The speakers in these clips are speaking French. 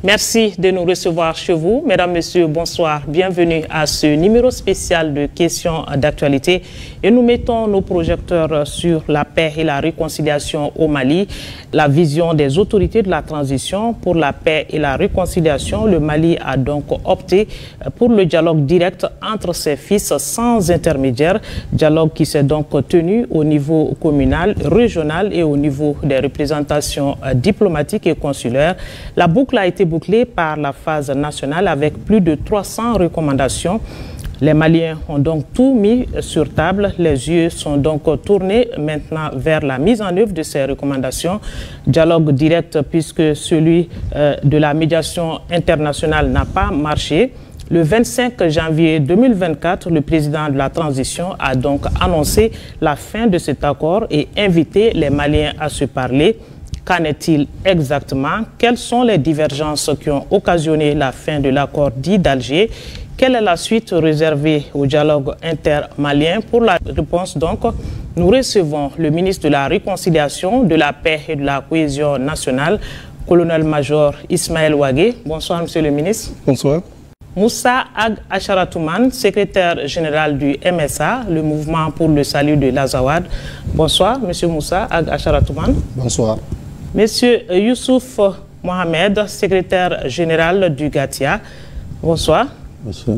Merci de nous recevoir chez vous. Mesdames, Messieurs, bonsoir. Bienvenue à ce numéro spécial de questions d'actualité. Et nous mettons nos projecteurs sur la paix et la réconciliation au Mali. La vision des autorités de la transition pour la paix et la réconciliation. Le Mali a donc opté pour le dialogue direct entre ses fils sans intermédiaire. Dialogue qui s'est donc tenu au niveau communal, régional et au niveau des représentations diplomatiques et consulaires. La boucle a été bouclée par la phase nationale avec plus de 300 recommandations. Les Maliens ont donc tout mis sur table. Les yeux sont donc tournés maintenant vers la mise en œuvre de ces recommandations. Dialogue direct puisque celui de la médiation internationale n'a pas marché. Le 25 janvier 2024, le président de la transition a donc annoncé la fin de cet accord et invité les Maliens à se parler. Qu'en est-il exactement? Quelles sont les divergences qui ont occasionné la fin de l'accord dit d'Alger? Quelle est la suite réservée au dialogue intermalien? Pour la réponse, donc, nous recevons le ministre de la Réconciliation, de la Paix et de la Cohésion nationale, colonel-major Ismaël Ouagué. Bonsoir, monsieur le ministre. Bonsoir. Moussa Ag Acharatouman, secrétaire général du MSA, le mouvement pour le salut de l'Azawad. Bonsoir, monsieur Moussa Ag Acharatouman. Bonsoir. Monsieur Youssouf Mohamed, secrétaire général du GATIA. Bonsoir. Bonsoir.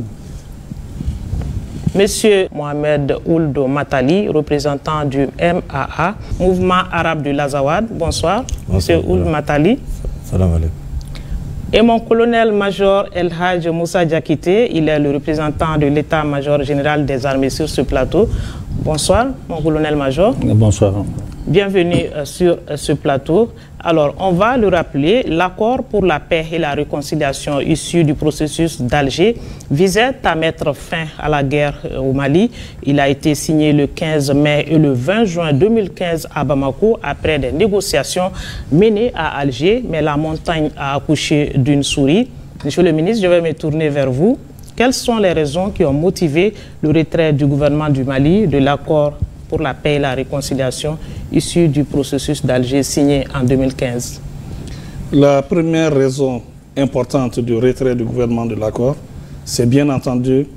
Monsieur Mohamed Ould Matali, représentant du MAA, Mouvement arabe de l'Azawad. Bonsoir. Monsieur Ould Matali. Salam alaikum. Et mon colonel-major El Hadj Moussa Diakité, il est le représentant de l'état-major général des armées sur ce plateau. Bonsoir, mon colonel-major. Bonsoir. Bienvenue sur ce plateau. Alors, on va le rappeler, l'accord pour la paix et la réconciliation issu du processus d'Alger visait à mettre fin à la guerre au Mali. Il a été signé le 15 mai et le 20 juin 2015 à Bamako après des négociations menées à Alger, mais la montagne a accouché d'une souris. Monsieur le ministre, je vais me tourner vers vous. Quelles sont les raisons qui ont motivé le retrait du gouvernement du Mali de l'accord pour la paix et la réconciliation issu du processus d'Alger signé en 2015? La première raison importante du retrait du gouvernement de l'accord, c'est bien entendu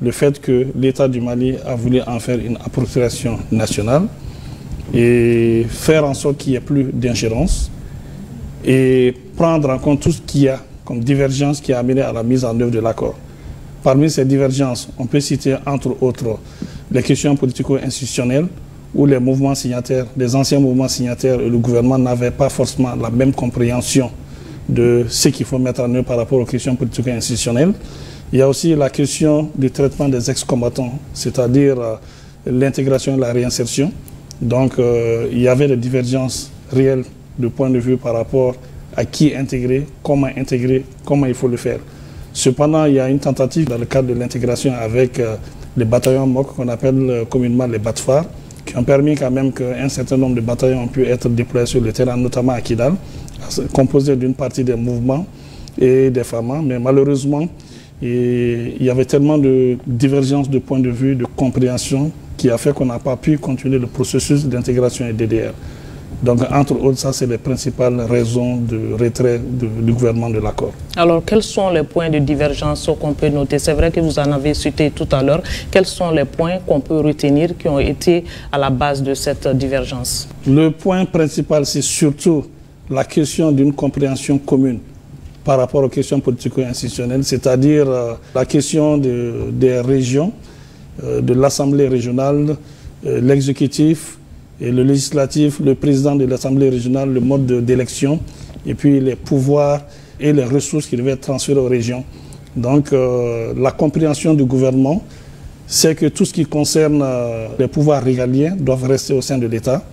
le fait que l'État du Mali a voulu en faire une appropriation nationale et faire en sorte qu'il n'y ait plus d'ingérence et prendre en compte tout ce qu'il y a comme divergence qui a amené à la mise en œuvre de l'accord. Parmi ces divergences, on peut citer entre autres les questions politico-institutionnelles où les mouvements signataires, les anciens mouvements signataires et le gouvernement n'avaient pas forcément la même compréhension de ce qu'il faut mettre en œuvre par rapport aux questions politico-institutionnelles. Il y a aussi la question du traitement des ex-combattants, c'est-à-dire l'intégration et la réinsertion. Donc il y avait des divergences réelles de point de vue par rapport à qui intégrer, comment il faut le faire. Cependant, il y a une tentative dans le cadre de l'intégration avec les bataillons MOC qu'on appelle communément les BATFAR, qui ont permis quand même qu'un certain nombre de bataillons ont pu être déployés sur le terrain, notamment à Kidal, composés d'une partie des mouvements et des FAMA. Mais malheureusement, il y avait tellement de divergences de point de vue, de compréhension, qui a fait qu'on n'a pas pu continuer le processus d'intégration et DDR. Donc, entre autres, ça, c'est les principales raisons de retrait du gouvernement de l'accord. Alors, quels sont les points de divergence qu'on peut noter? C'est vrai que vous en avez cité tout à l'heure. Quels sont les points qu'on peut retenir qui ont été à la base de cette divergence? Le point principal, c'est surtout la question d'une compréhension commune par rapport aux questions politico-institutionnelles, c'est-à-dire la question des régions, de l'Assemblée régionale, l'exécutif, et le législatif, le président de l'Assemblée régionale, le mode d'élection, et puis les pouvoirs et les ressources qui devaient être transférées aux régions. Donc la compréhension du gouvernement, c'est que tout ce qui concerne les pouvoirs régaliens doivent rester au sein de l'État.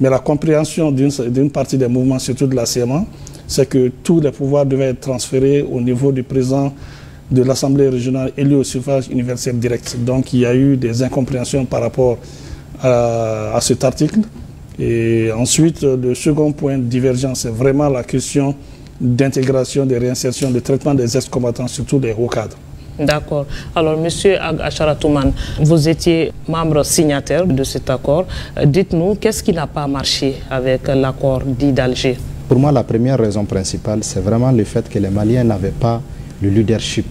Mais la compréhension d'une partie des mouvements, surtout de la CMA, c'est que tous les pouvoirs devaient être transférés au niveau du président de l'Assemblée régionale élu au suffrage universel direct. Donc il y a eu des incompréhensions par rapport à cet article. Et ensuite, le second point de divergence, c'est vraiment la question d'intégration, de réinsertion, de traitement des ex-combattants, surtout des hauts cadres. D'accord. Alors, monsieur Acharatouman, vous étiez membre signataire de cet accord. Dites-nous, qu'est-ce qui n'a pas marché avec l'accord dit d'Alger? Pour moi, la première raison principale, c'est vraiment le fait que les Maliens n'avaient pas le leadership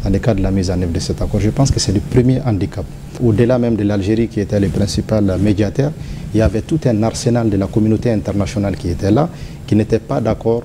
dans le cadre de la mise en œuvre de cet accord. Je pense que c'est le premier handicap. Au-delà même de l'Algérie qui était le principal médiateur, il y avait tout un arsenal de la communauté internationale qui était là, qui n'était pas d'accord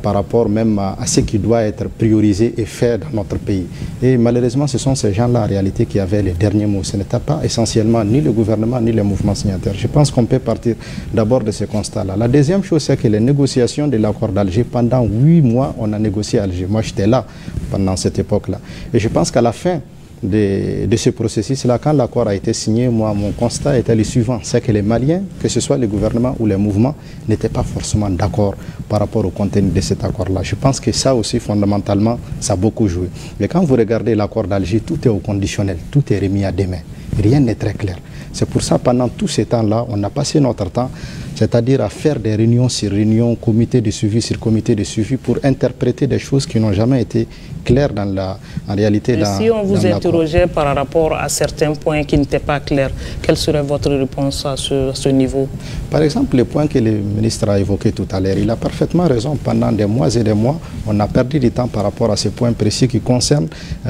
par rapport même à ce qui doit être priorisé et fait dans notre pays. Et malheureusement, ce sont ces gens-là en réalité qui avaient les derniers mots. Ce n'était pas essentiellement ni le gouvernement ni les mouvements signataires. Je pense qu'on peut partir d'abord de ce constat-là. La deuxième chose, c'est que les négociations de l'accord d'Alger, pendant 8 mois, on a négocié à Alger. Moi, j'étais là pendant cette époque-là. Et je pense qu'à la fin de ce processus-là, quand l'accord a été signé, moi, mon constat était le suivant, c'est que les Maliens, que ce soit le gouvernement ou les mouvements, n'étaient pas forcément d'accord par rapport au contenu de cet accord-là. Je pense que ça aussi, fondamentalement, ça a beaucoup joué. Mais quand vous regardez l'accord d'Alger, tout est au conditionnel, tout est remis à demain. Rien n'est très clair. C'est pour ça, pendant tout ce temps-là, on a passé notre temps, c'est-à-dire à faire des réunions sur réunions, comité de suivi sur comité de suivi, pour interpréter des choses qui n'ont jamais été claires en réalité. Si on vous interrogeait par rapport à certains points qui n'étaient pas clairs, quelle serait votre réponse à ce niveau? Par exemple, le point que le ministre a évoqué tout à l'heure, il a parfaitement raison. Pendant des mois et des mois, on a perdu du temps par rapport à ce point précis qui concerne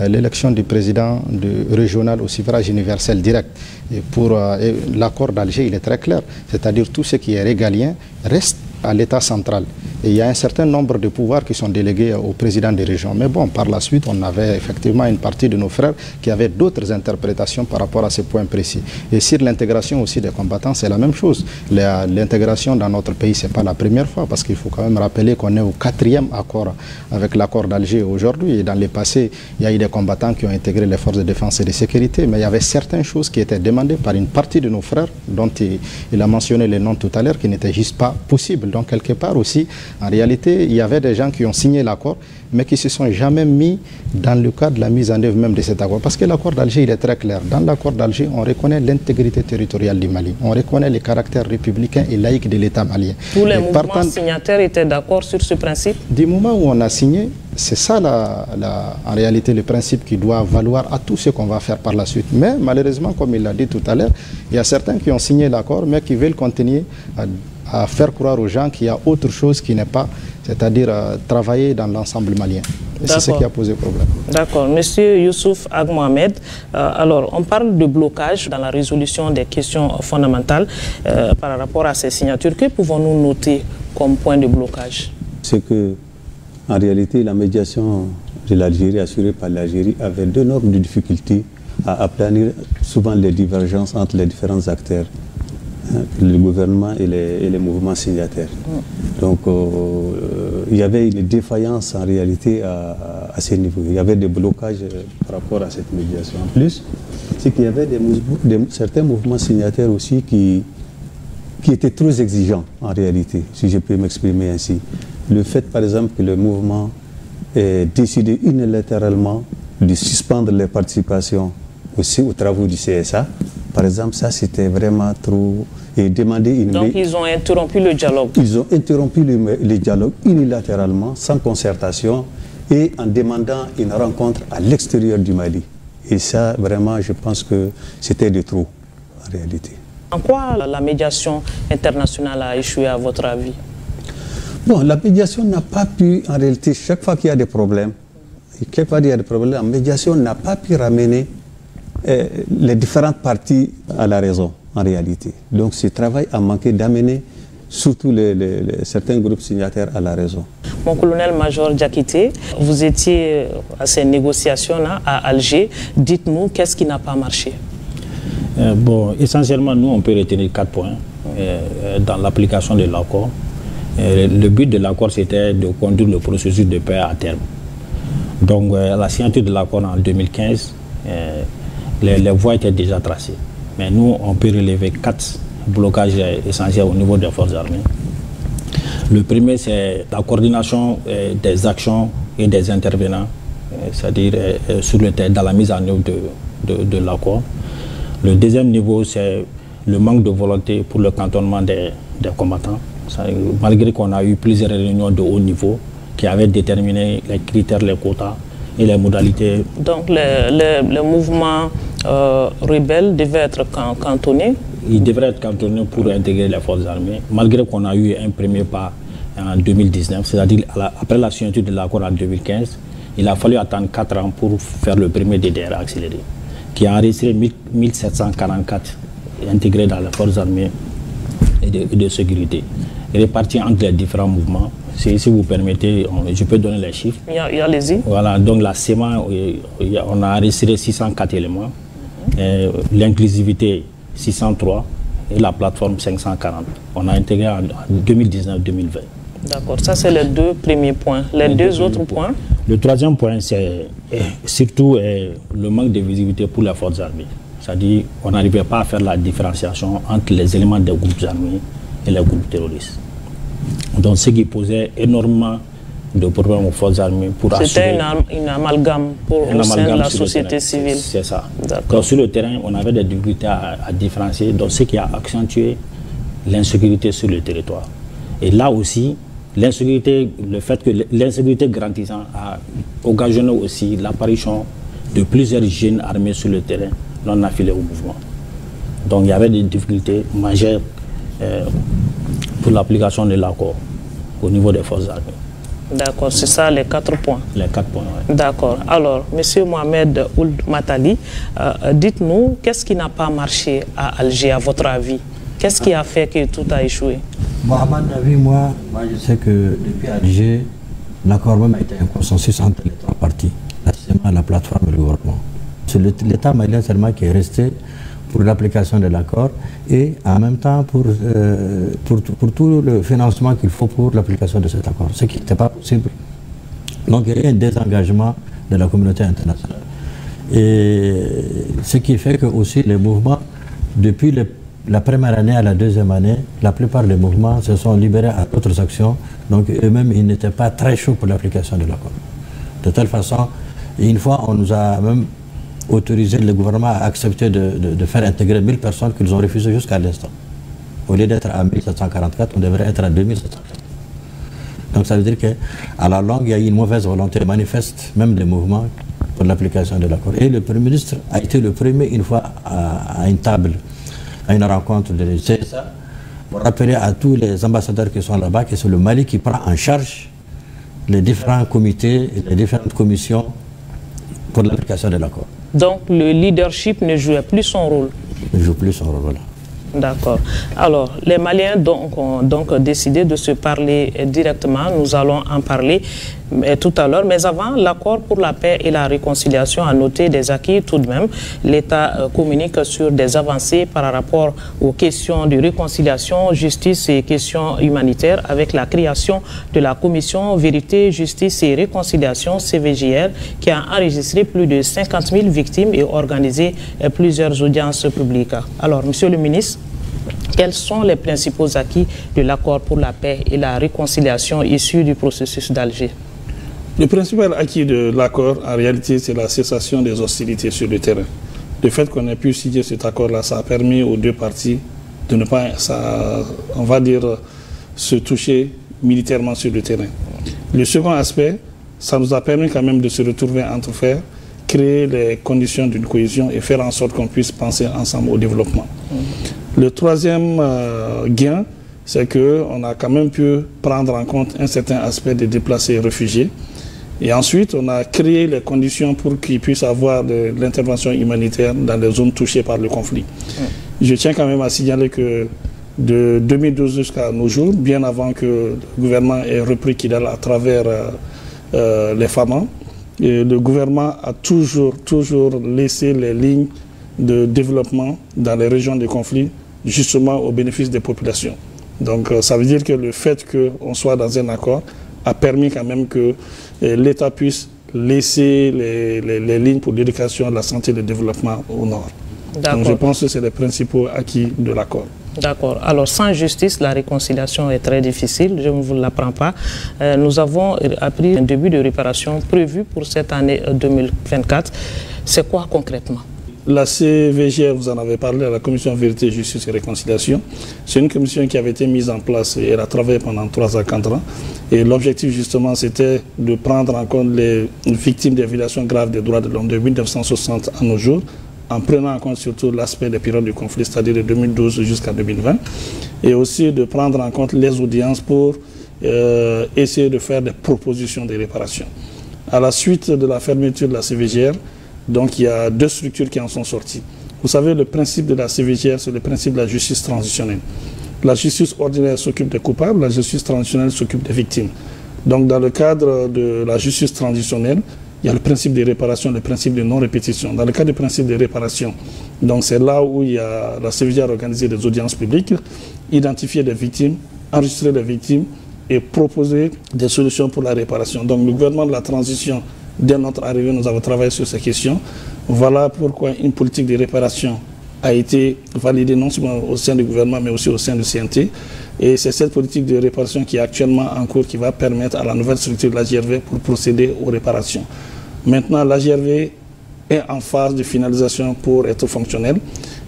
l'élection du président régional au suffrage universel direct. Et pour l'accord d'Alger, il est très clair. C'est-à-dire tout ce qui est régalien reste à l'État central. Et il y a un certain nombre de pouvoirs qui sont délégués au président des régions. Mais bon, par la suite, on avait effectivement une partie de nos frères qui avaient d'autres interprétations par rapport à ce point précis. Et sur l'intégration aussi des combattants, c'est la même chose. L'intégration dans notre pays, ce n'est pas la première fois, parce qu'il faut quand même rappeler qu'on est au 4e accord avec l'accord d'Alger aujourd'hui. Et dans le passé, il y a eu des combattants qui ont intégré les forces de défense et de sécurité. Mais il y avait certaines choses qui étaient demandées par une partie de nos frères, dont il a mentionné les noms tout à l'heure, qui n'étaient juste pas possibles. Donc, quelque part aussi, en réalité, il y avait des gens qui ont signé l'accord, mais qui ne se sont jamais mis dans le cadre de la mise en œuvre même de cet accord. Parce que l'accord d'Alger, il est très clair. Dans l'accord d'Alger, on reconnaît l'intégrité territoriale du Mali. On reconnaît le caractère républicain et laïque de l'État malien. Tous les mouvements signataires étaient d'accord sur ce principe? Du moment où on a signé, c'est ça en réalité le principe qui doit valoir à tout ce qu'on va faire par la suite. Mais malheureusement, comme il l'a dit tout à l'heure, il y a certains qui ont signé l'accord, mais qui veulent continuer à faire croire aux gens qu'il y a autre chose qui n'est pas, c'est-à-dire travailler dans l'ensemble malien. Et c'est ce qui a posé problème. D'accord. Monsieur Youssouf Ag Mohamed, alors on parle de blocage dans la résolution des questions fondamentales par rapport à ces signatures. Que pouvons-nous noter comme point de blocage? C'est que, en réalité, la médiation de l'Algérie, assurée par l'Algérie, avait d'énormes difficultés à aplanir souvent les divergences entre les différents acteurs, le gouvernement et les mouvements signataires. Donc il y avait une défaillance en réalité à ce niveau. Il y avait des blocages par rapport à cette médiation. En plus, c'est qu'il y avait certains mouvements signataires aussi qui étaient trop exigeants en réalité, si je peux m'exprimer ainsi. Le fait par exemple que le mouvement ait décidé unilatéralement de suspendre les participations aussi aux travaux du CSA, par exemple, ça c'était vraiment trop... Et demander une... Donc ils ont interrompu le dialogue. Ils ont interrompu le dialogue unilatéralement, sans concertation, et en demandant une rencontre à l'extérieur du Mali. Et ça, vraiment, je pense que c'était de trop, en réalité. En quoi la médiation internationale a échoué, à votre avis? Bon, la médiation n'a pas pu, en réalité, chaque fois qu'il y a des problèmes, la médiation n'a pas pu ramener les différentes parties à la raison, en réalité. Donc ce travail a manqué d'amener surtout certains groupes signataires à la raison. Mon colonel-major Diakité, vous étiez à ces négociations-là à Alger. Dites-nous, qu'est-ce qui n'a pas marché? Bon, essentiellement, nous, on peut retenir 4 points dans l'application de l'accord. Le but de l'accord, c'était de conduire le processus de paix à terme. Donc, la signature de l'accord en 2015, les voies étaient déjà tracées. Mais nous, on peut relever 4 blocages essentiels au niveau des forces armées. Le premier, c'est la coordination des actions et des intervenants, c'est-à-dire sur le terrain, dans la mise en œuvre de l'accord. Le deuxième niveau, c'est le manque de volonté pour le cantonnement des combattants. Malgré qu'on a eu plusieurs réunions de haut niveau qui avaient déterminé les critères, les quotas et les modalités. Donc le mouvement rebelle devait être cantonné? Il devrait être cantonné pour intégrer les forces armées, malgré qu'on a eu un premier pas en 2019, c'est-à-dire après la signature de l'accord en 2015, il a fallu attendre 4 ans pour faire le premier DDR accéléré, qui a enregistré 1744 intégrés dans les forces armées et de sécurité, répartis entre les différents mouvements. Si vous permettez, je peux donner les chiffres. Allez-y. Voilà, donc la CEMA, on a enregistré 604 éléments, l'inclusivité 603 et la plateforme 540. On a intégré en 2019-2020. D'accord, ça c'est les 2 premiers points. Les deux autres points? Le troisième point, c'est surtout le manque de visibilité pour les forces armées. C'est-à-dire qu'on n'arrivait pas à faire la différenciation entre les éléments des groupes armés et les groupes terroristes. Donc ce qui posait énormément de problèmes aux forces armées pour assurer... C'était une amalgame au sein de la société civile. C'est ça. Donc sur le terrain, on avait des difficultés à différencier, donc ce qui a accentué l'insécurité sur le territoire. Et là aussi, l'insécurité, le fait que l'insécurité grandissant a occasionné aussi l'apparition de plusieurs jeunes armés sur le terrain non affiliés au mouvement. Donc il y avait des difficultés majeures pour l'application de l'accord au niveau des forces armées. D'accord, c'est ça les 4 points. Les 4 points, oui. D'accord. Alors, M. Mohamed Ould Matali, dites-nous, qu'est-ce qui n'a pas marché à Alger, à votre avis? Qu'est-ce qui a fait que tout a échoué? Bon, à mon avis, moi je sais que depuis Alger, l'accord même a été un consensus entre les 3 parties, la CEMA, la plateforme et le gouvernement. C'est l'État malien seulement qui est resté pour l'application de l'accord et en même temps pour tout le financement qu'il faut pour l'application de cet accord, ce qui n'était pas possible. Donc il y a eu un désengagement de la communauté internationale. Et ce qui fait que aussi les mouvements, depuis la première année à la deuxième année, la plupart des mouvements se sont libérés à d'autres actions, donc eux-mêmes ils n'étaient pas très chauds pour l'application de l'accord. De telle façon, une fois on nous a même autorisé le gouvernement à accepter de faire intégrer 1000 personnes qu'ils ont refusé jusqu'à l'instant. Au lieu d'être à 1744, on devrait être à 2744. Donc ça veut dire qu'à la longue, il y a eu une mauvaise volonté manifeste, même des mouvements, pour l'application de l'accord. Et le Premier ministre a été le premier, une fois, à une table, à une rencontre de CSA, pour rappeler à tous les ambassadeurs qui sont là-bas que c'est le Mali qui prend en charge les différents comités et les différentes commissions pour l'application de l'accord. Donc le leadership ne jouait plus son rôle. Ne joue plus son rôle, voilà. D'accord. Alors, les Maliens ont donc décidé de se parler directement. Nous allons en parler tout à l'heure. Mais avant, l'accord pour la paix et la réconciliation a noté des acquis tout de même. L'État communique sur des avancées par rapport aux questions de réconciliation, justice et questions humanitaires avec la création de la commission Vérité, Justice et Réconciliation, CVJR, qui a enregistré plus de 50 000 victimes et organisé plusieurs audiences publiques. Alors, Monsieur le ministre, quels sont les principaux acquis de l'accord pour la paix et la réconciliation issus du processus d'Alger? Le principal acquis de l'accord, en réalité, c'est la cessation des hostilités sur le terrain. Le fait qu'on ait pu signer cet accord-là, ça a permis aux deux parties de ne pas, on va dire, se toucher militairement sur le terrain. Le second aspect, ça nous a permis quand même de se retrouver entre frères, créer les conditions d'une cohésion et faire en sorte qu'on puisse penser ensemble au développement. Le troisième gain, c'est qu'on a quand même pu prendre en compte un certain aspect des déplacés et réfugiés. Et ensuite, on a créé les conditions pour qu'ils puissent avoir de l'intervention humanitaire dans les zones touchées par le conflit. Je tiens quand même à signaler que de 2012 jusqu'à nos jours, bien avant que le gouvernement ait repris Kidal à travers les FAMA, et le gouvernement a toujours laissé les lignes de développement dans les régions de conflit, justement au bénéfice des populations. Donc ça veut dire que le fait qu'on soit dans un accord a permis quand même que l'État puisse laisser les lignes pour l'éducation, la santé et le développement au nord. Donc je pense que c'est les principaux acquis de l'accord. D'accord. Alors, sans justice, la réconciliation est très difficile, je ne vous l'apprends pas. Nous avons appris un début de réparation prévu pour cette année 2024. C'est quoi concrètement? La CVGR, vous en avez parlé, la Commission Vérité, Justice et Réconciliation. C'est une commission qui avait été mise en place et elle a travaillé pendant 3 à 4 ans. Et l'objectif, justement, c'était de prendre en compte les victimes des violations graves des droits de l'homme de 1960 à nos jours, en prenant en compte surtout l'aspect des périodes du conflit, c'est-à-dire de 2012 jusqu'à 2020, et aussi de prendre en compte les audiences pour essayer de faire des propositions de réparation. À la suite de la fermeture de la CVGR, donc il y a 2 structures qui en sont sorties. Vous savez, le principe de la CVGR, c'est le principe de la justice transitionnelle. La justice ordinaire s'occupe des coupables, la justice transitionnelle s'occupe des victimes. Donc dans le cadre de la justice transitionnelle, il y a le principe de réparation, le principe de non-répétition. Dans le cas du principe de réparation, donc c'est là où il y a la CVGR a organisé des audiences publiques, identifier des victimes, enregistrer les victimes et proposer des solutions pour la réparation. Donc le gouvernement de la transition, dès notre arrivée, nous avons travaillé sur ces questions. Voilà pourquoi une politique de réparation a été validée non seulement au sein du gouvernement, mais aussi au sein du CNT. Et c'est cette politique de réparation qui est actuellement en cours qui va permettre à la nouvelle structure de la GRV pour procéder aux réparations. Maintenant, la GRV est en phase de finalisation pour être fonctionnelle.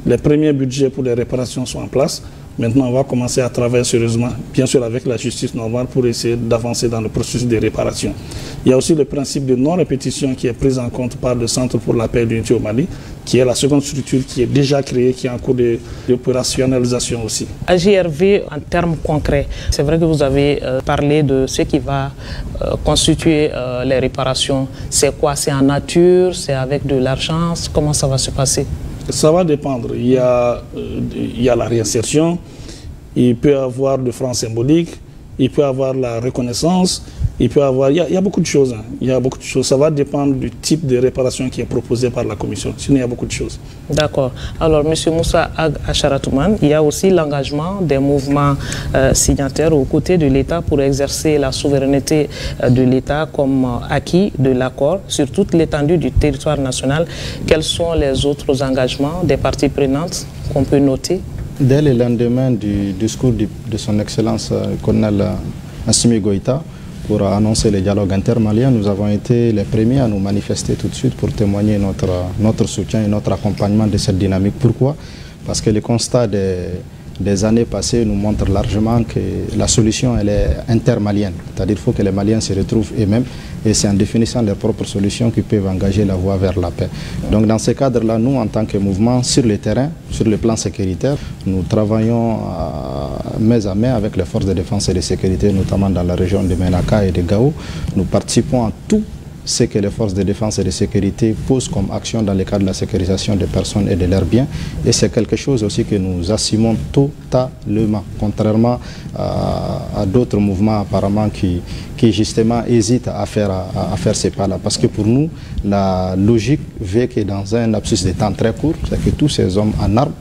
Les premiers budgets pour les réparations sont en place. Maintenant, on va commencer à travailler sérieusement, bien sûr avec la justice normale, pour essayer d'avancer dans le processus de réparation. Il y a aussi le principe de non-répétition qui est pris en compte par le Centre pour la paix et l'unité au Mali, qui est la seconde structure qui est déjà créée, qui est en cours d'opérationnalisation aussi. AGRV, en termes concrets, c'est vrai que vous avez parlé de ce qui va constituer les réparations. C'est quoi? C'est en nature? C'est avec de l'argent? Comment ça va se passer? Ça va dépendre. Il y a la réinsertion, il peut y avoir de francs symboliques, il peut y avoir la reconnaissance, il peut y avoir... Il y a beaucoup de choses. Hein. Il y a beaucoup de choses. Ça va dépendre du type de réparation qui est proposé par la commission. Sinon, il y a beaucoup de choses. D'accord. Alors, M. Moussa Acharatouman, il y a aussi l'engagement des mouvements signataires aux côtés de l'État pour exercer la souveraineté de l'État comme acquis de l'accord sur toute l'étendue du territoire national. Quels sont les autres engagements des parties prenantes qu'on peut noter? Dès le lendemain du discours de son Excellence colonel Assimi Goïta, pour annoncer le dialogue intermalien, nous avons été les premiers à nous manifester tout de suite pour témoigner notre soutien et notre accompagnement de cette dynamique. Pourquoi? Parce que le constat des années passées nous montre largement que la solution elle est intermalienne. C'est-à-dire qu'il faut que les Maliens se retrouvent eux-mêmes et c'est en définissant leurs propres solutions qu'ils peuvent engager la voie vers la paix. Donc dans ce cadre-là, nous, en tant que mouvement, sur le terrain, sur le plan sécuritaire, nous travaillons main à main avec les forces de défense et de sécurité, notamment dans la région de Menaka et de Gao. Nous participons à tout ce que les forces de défense et de sécurité posent comme action dans le cadre de la sécurisation des personnes et de leurs biens. Et c'est quelque chose aussi que nous assumons totalement, contrairement à d'autres mouvements apparemment qui justement hésitent à faire ces pas-là. Parce que pour nous, la logique veut que dans un lapsus de temps très court, c'est que tous ces hommes en armes,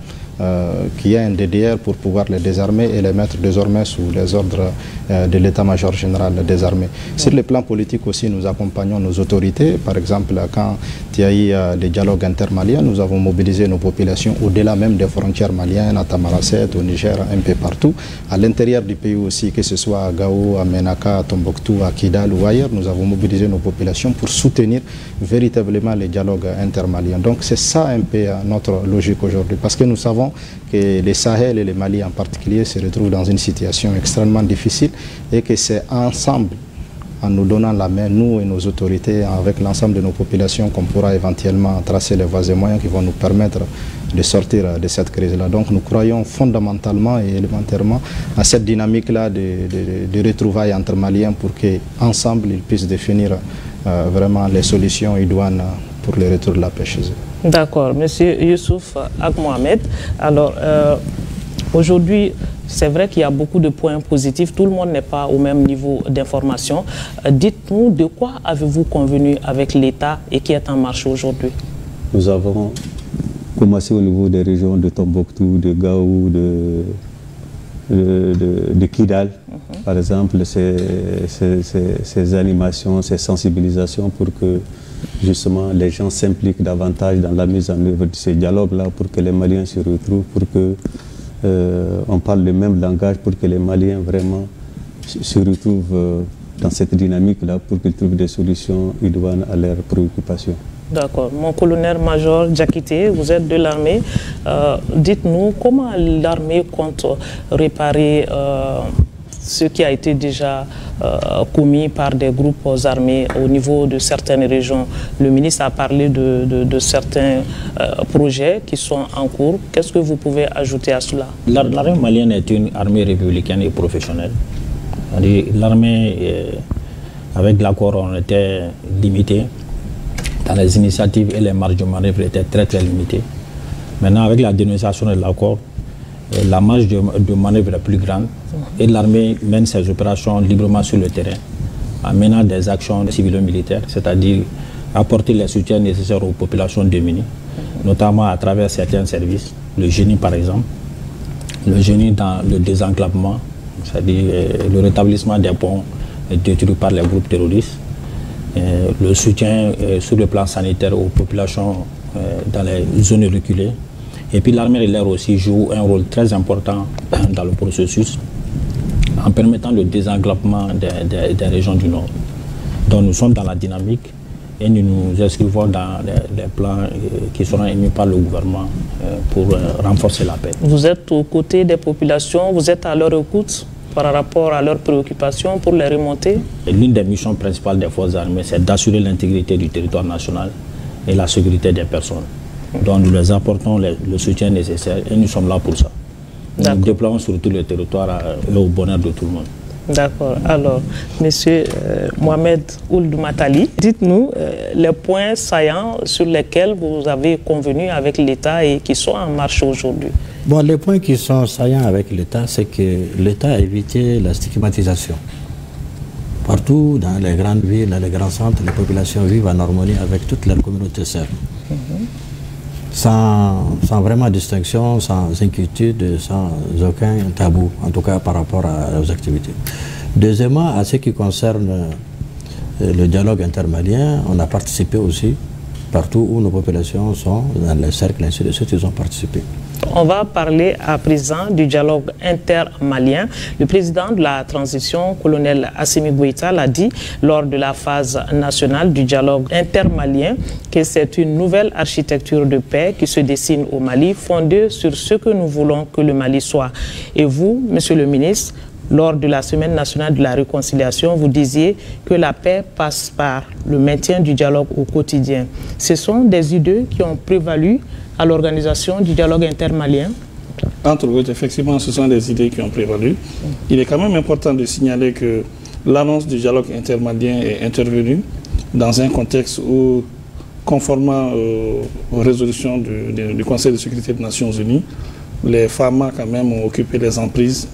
qu'il y ait un DDR pour pouvoir les désarmer et les mettre désormais sous les ordres de l'état-major général des armées. Sur le plan politique aussi, nous accompagnons nos autorités. Par exemple, quand il y a eu les dialogues intermaliens, nous avons mobilisé nos populations au-delà même des frontières maliennes, à Tamaracet, au Niger, un peu partout. À l'intérieur du pays aussi, que ce soit à Gao, à Menaka, à Tombouctou, à Kidal ou ailleurs, nous avons mobilisé nos populations pour soutenir véritablement les dialogues intermaliens. Donc c'est ça un peu notre logique aujourd'hui, parce que nous savons que les Sahel et les Mali en particulier se retrouvent dans une situation extrêmement difficile et que c'est ensemble, en nous donnant la main, nous et nos autorités, avec l'ensemble de nos populations, qu'on pourra éventuellement tracer les voies et moyens qui vont nous permettre de sortir de cette crise-là. Donc nous croyons fondamentalement et élémentairement à cette dynamique-là de retrouvailles entre Maliens pour qu'ensemble ils puissent définir vraiment les solutions idoines pour le retour de la paix chez eux. D'accord. Monsieur Youssouf Ag-Mohamed, alors aujourd'hui, c'est vrai qu'il y a beaucoup de points positifs. Tout le monde n'est pas au même niveau d'information. Dites-nous, de quoi avez-vous convenu avec l'État et qui est en marche aujourd'hui? Nous avons commencé au niveau des régions de Tombouctou, de Gao, de Kidal, par exemple, ces animations, ces sensibilisations pour que justement les gens s'impliquent davantage dans la mise en œuvre de ces dialogues-là, pour que les Maliens se retrouvent, pour que on parle le même langage, pour que les Maliens vraiment se retrouvent dans cette dynamique-là, pour qu'ils trouvent des solutions idoines à leurs préoccupations. D'accord. Mon colonel-major Diakité, vous êtes de l'armée. Dites-nous comment l'armée compte réparer ce qui a été déjà commis par des groupes armés au niveau de certaines régions. Le ministre a parlé de certains projets qui sont en cours. Qu'est-ce que vous pouvez ajouter à cela? L'armée malienne est une armée républicaine et professionnelle. L'armée, avec l'accord, on était limité. Dans les initiatives et les marges de manœuvre étaient très très limitées. Maintenant, avec la dénonciation de l'accord, la marge de manœuvre est plus grande et l'armée mène ses opérations librement sur le terrain, en menant des actions civilo-militaires, c'est-à-dire apporter les soutiens nécessaires aux populations démunies, notamment à travers certains services, le génie par exemple, le génie dans le désenclavement, c'est-à-dire le rétablissement des ponts détruits par les groupes terroristes, le soutien sur le plan sanitaire aux populations dans les zones reculées. Et puis l'armée de l'air aussi joue un rôle très important dans le processus en permettant le désenclavement des régions du Nord. Donc nous sommes dans la dynamique et nous nous inscrivons dans les plans qui seront émis par le gouvernement pour renforcer la paix. Vous êtes aux côtés des populations, vous êtes à leur écoute par rapport à leurs préoccupations pour les remonter? L'une des missions principales des forces armées, c'est d'assurer l'intégrité du territoire national et la sécurité des personnes. Donc nous leur apportons le soutien nécessaire et nous sommes là pour ça. Nous nous déployons sur tout le territoire au bonheur de tout le monde. D'accord. Alors, Monsieur Mohamed Ould Matali, dites-nous les points saillants sur lesquels vous avez convenu avec l'État et qui sont en marche aujourd'hui. Bon, les points qui sont saillants avec l'État, c'est que l'État a évité la stigmatisation. Partout, dans les grandes villes, dans les grands centres, les populations vivent en harmonie avec toutes leurs communautés sœurs. Sans vraiment distinction, sans inquiétude, sans aucun tabou, en tout cas par rapport aux activités. Deuxièmement, à ce qui concerne le dialogue intermalien, on a participé aussi partout où nos populations sont, dans les cercles, ainsi de suite, ils ont participé. On va parler à présent du dialogue intermalien. Le président de la transition, colonel Assimi Goïta, l'a dit lors de la phase nationale du dialogue intermalien que c'est une nouvelle architecture de paix qui se dessine au Mali, fondée sur ce que nous voulons que le Mali soit. Et vous, monsieur le ministre, lors de la Semaine nationale de la réconciliation, vous disiez que la paix passe par le maintien du dialogue au quotidien. Ce sont des idées qui ont prévalu à l'organisation du dialogue intermalien? Entre autres, effectivement, ce sont des idées qui ont prévalu. Il est quand même important de signaler que l'annonce du dialogue intermalien est intervenue dans un contexte où, conformément aux résolutions du Conseil de sécurité des Nations Unies, les FAMA quand même ont occupé les emprises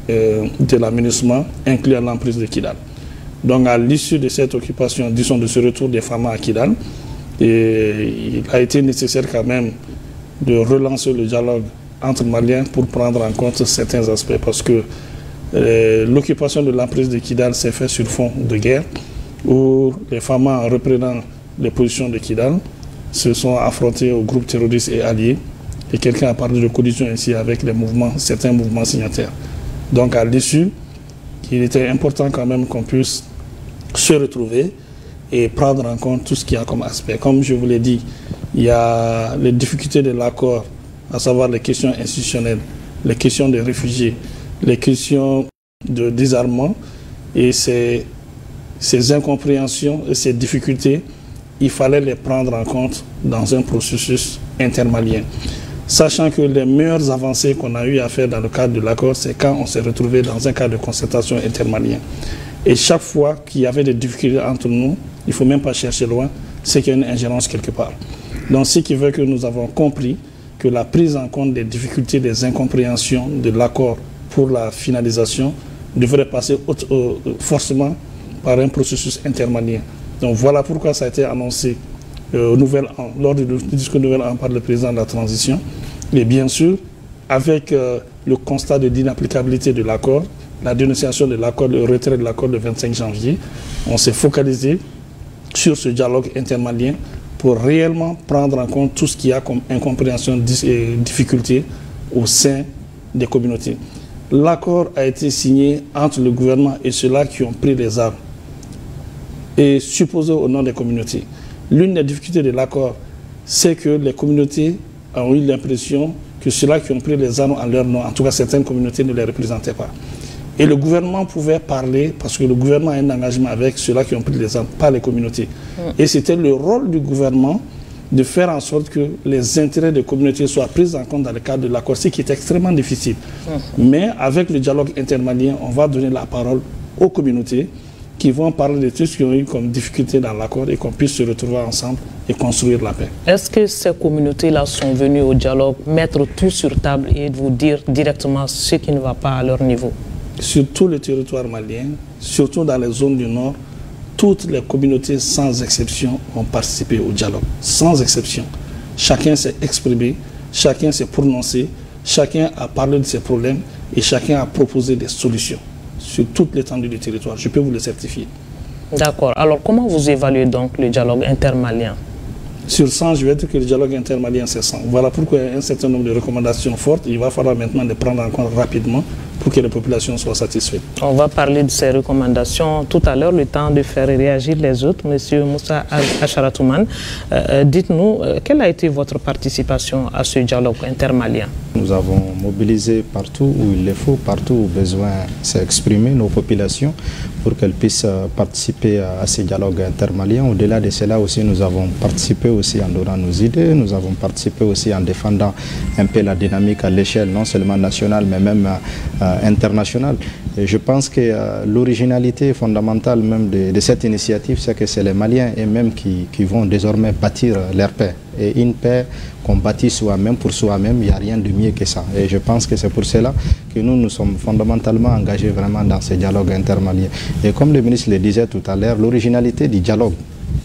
de l'aménagement, incluant l'emprise de Kidal. Donc à l'issue de cette occupation, disons de ce retour des FAMA à Kidal, il a été nécessaire quand même de relancer le dialogue entre Maliens pour prendre en compte certains aspects, parce que l'occupation de l'emprise de Kidal s'est faite sur fond de guerre, où les FAMA, en reprenant les positions de Kidal, se sont affrontés aux groupes terroristes et alliés, et quelqu'un a parlé de collision ici avec les mouvements, certains mouvements signataires. Donc à l'issue, il était important quand même qu'on puisse se retrouver et prendre en compte tout ce qu'il y a comme aspect. Comme je vous l'ai dit, il y a les difficultés de l'accord, à savoir les questions institutionnelles, les questions des réfugiés, les questions de désarmement, et ces incompréhensions et ces difficultés, il fallait les prendre en compte dans un processus intermalien. Sachant que les meilleures avancées qu'on a eu à faire dans le cadre de l'accord, c'est quand on s'est retrouvé dans un cadre de concertation intermalien. Et chaque fois qu'il y avait des difficultés entre nous, il ne faut même pas chercher loin, c'est qu'il y a une ingérence quelque part. Donc ce qui veut que nous avons compris que la prise en compte des difficultés, des incompréhensions de l'accord pour la finalisation devrait passer forcément par un processus intermalien. Donc voilà pourquoi ça a été annoncé au Nouvel An, lors du discours Nouvel An par le président de la transition. Et bien sûr, avec le constat de l'inapplicabilité de l'accord, la dénonciation de l'accord, le retrait de l'accord le 25 janvier, on s'est focalisé sur ce dialogue intermalien pour réellement prendre en compte tout ce qu'il y a comme incompréhension et difficultés au sein des communautés. L'accord a été signé entre le gouvernement et ceux-là qui ont pris les armes et supposé au nom des communautés. L'une des difficultés de l'accord, c'est que les communautés ont eu l'impression que ceux-là qui ont pris les armes en leur nom, en tout cas certaines communautés, ne les représentaient pas. Et le gouvernement pouvait parler, parce que le gouvernement a un engagement avec ceux-là qui ont pris les armes, pas les communautés. Et c'était le rôle du gouvernement de faire en sorte que les intérêts des communautés soient pris en compte dans le cadre de l'accord, ce qui est extrêmement difficile. Mais avec le dialogue intermalien, on va donner la parole aux communautés qui vont parler de tout ce qu'ils ont eu comme difficulté dans l'accord et qu'on puisse se retrouver ensemble et construire la paix. Est-ce que ces communautés-là sont venues au dialogue mettre tout sur table et vous dire directement ce qui ne va pas à leur niveau? Sur tout le territoire malien, surtout dans les zones du Nord, toutes les communautés sans exception ont participé au dialogue, sans exception. Chacun s'est exprimé, chacun s'est prononcé, chacun a parlé de ses problèmes et chacun a proposé des solutions sur toute l'étendue du territoire. Je peux vous le certifier. D'accord. Alors, comment vous évaluez donc le dialogue intermalien? Sur 100, je vais dire que le dialogue intermalien, c'est 100. Voilà pourquoi il y a un certain nombre de recommandations fortes. Il va falloir maintenant les prendre en compte rapidement pour que les populations soient satisfaites. On va parler de ces recommandations tout à l'heure, le temps de faire réagir les autres. Monsieur Moussa Acharatouman, dites-nous, quelle a été votre participation à ce dialogue intermalien? Nous avons mobilisé partout où il le faut, partout où besoin s'est exprimé, nos populations, pour qu'elles puissent participer à ces dialogues intermaliens. Au-delà de cela aussi, nous avons participé aussi en donnant nos idées, nous avons participé aussi en défendant un peu la dynamique à l'échelle non seulement nationale, mais même internationale. Et je pense que l'originalité fondamentale même de cette initiative, c'est que c'est les Maliens eux-mêmes qui vont désormais bâtir leur paix. Et une paix qu'on bâtit soi-même pour soi-même, il n'y a rien de mieux que ça. Et je pense que c'est pour cela que nous sommes fondamentalement engagés vraiment dans ces dialogues intermaliens. Et comme le ministre le disait tout à l'heure, l'originalité du dialogue,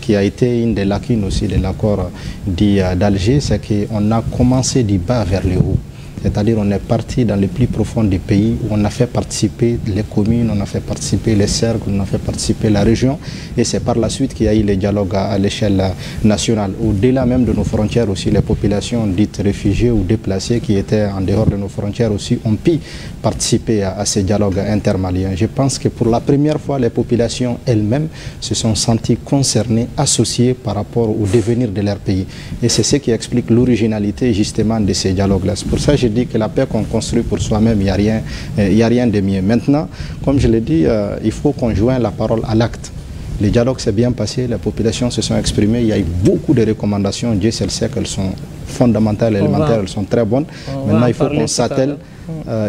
qui a été une des lacunes aussi de l'accord d'Alger, c'est qu'on a commencé du bas vers le haut. C'est-à-dire on est parti dans le plus profond du pays où on a fait participer les communes, on a fait participer les cercles, on a fait participer la région. Et c'est par la suite qu'il y a eu les dialogues à l'échelle nationale. Au-delà même de nos frontières aussi, les populations dites réfugiées ou déplacées qui étaient en dehors de nos frontières aussi ont pu participer à ces dialogues intermaliens. Je pense que pour la première fois, les populations elles-mêmes se sont senties concernées, associées par rapport au devenir de leur pays. Et c'est ce qui explique l'originalité justement de ces dialogues-là. C'est pour ça que je dis que la paix qu'on construit pour soi-même, il n'y a rien de mieux. Maintenant, comme je l'ai dit, il faut qu'on joigne la parole à l'acte. Le dialogue s'est bien passé, les populations se sont exprimées, il y a eu beaucoup de recommandations, Dieu seul sait qu'elles sont fondamentales, élémentaires, elles sont très bonnes. Maintenant, il faut qu'on s'attelle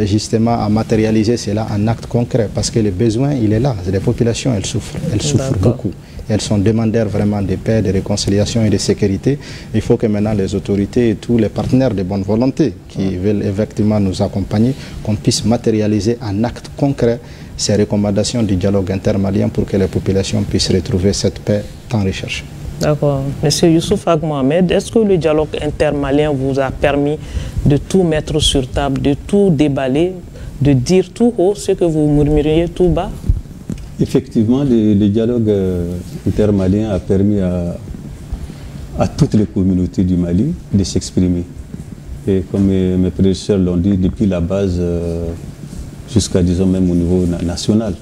justement à matérialiser cela en acte concret, parce que le besoin, il est là. Les populations, elles souffrent beaucoup. Elles sont demandeurs vraiment de paix, de réconciliation et de sécurité. Il faut que maintenant les autorités et tous les partenaires de bonne volonté qui veulent effectivement nous accompagner, qu'on puisse matérialiser en acte concret ces recommandations du dialogue intermalien pour que les populations puissent retrouver cette paix tant recherchée. D'accord. Monsieur Youssouf Ag Mohamed, est-ce que le dialogue intermalien vous a permis de tout mettre sur table, de tout déballer, de dire tout haut ce que vous murmuriez tout bas? Effectivement, le dialogue intermalien a permis à toutes les communautés du Mali de s'exprimer. Et comme mes prédécesseurs l'ont dit, depuis la base jusqu'à, disons, même au niveau national.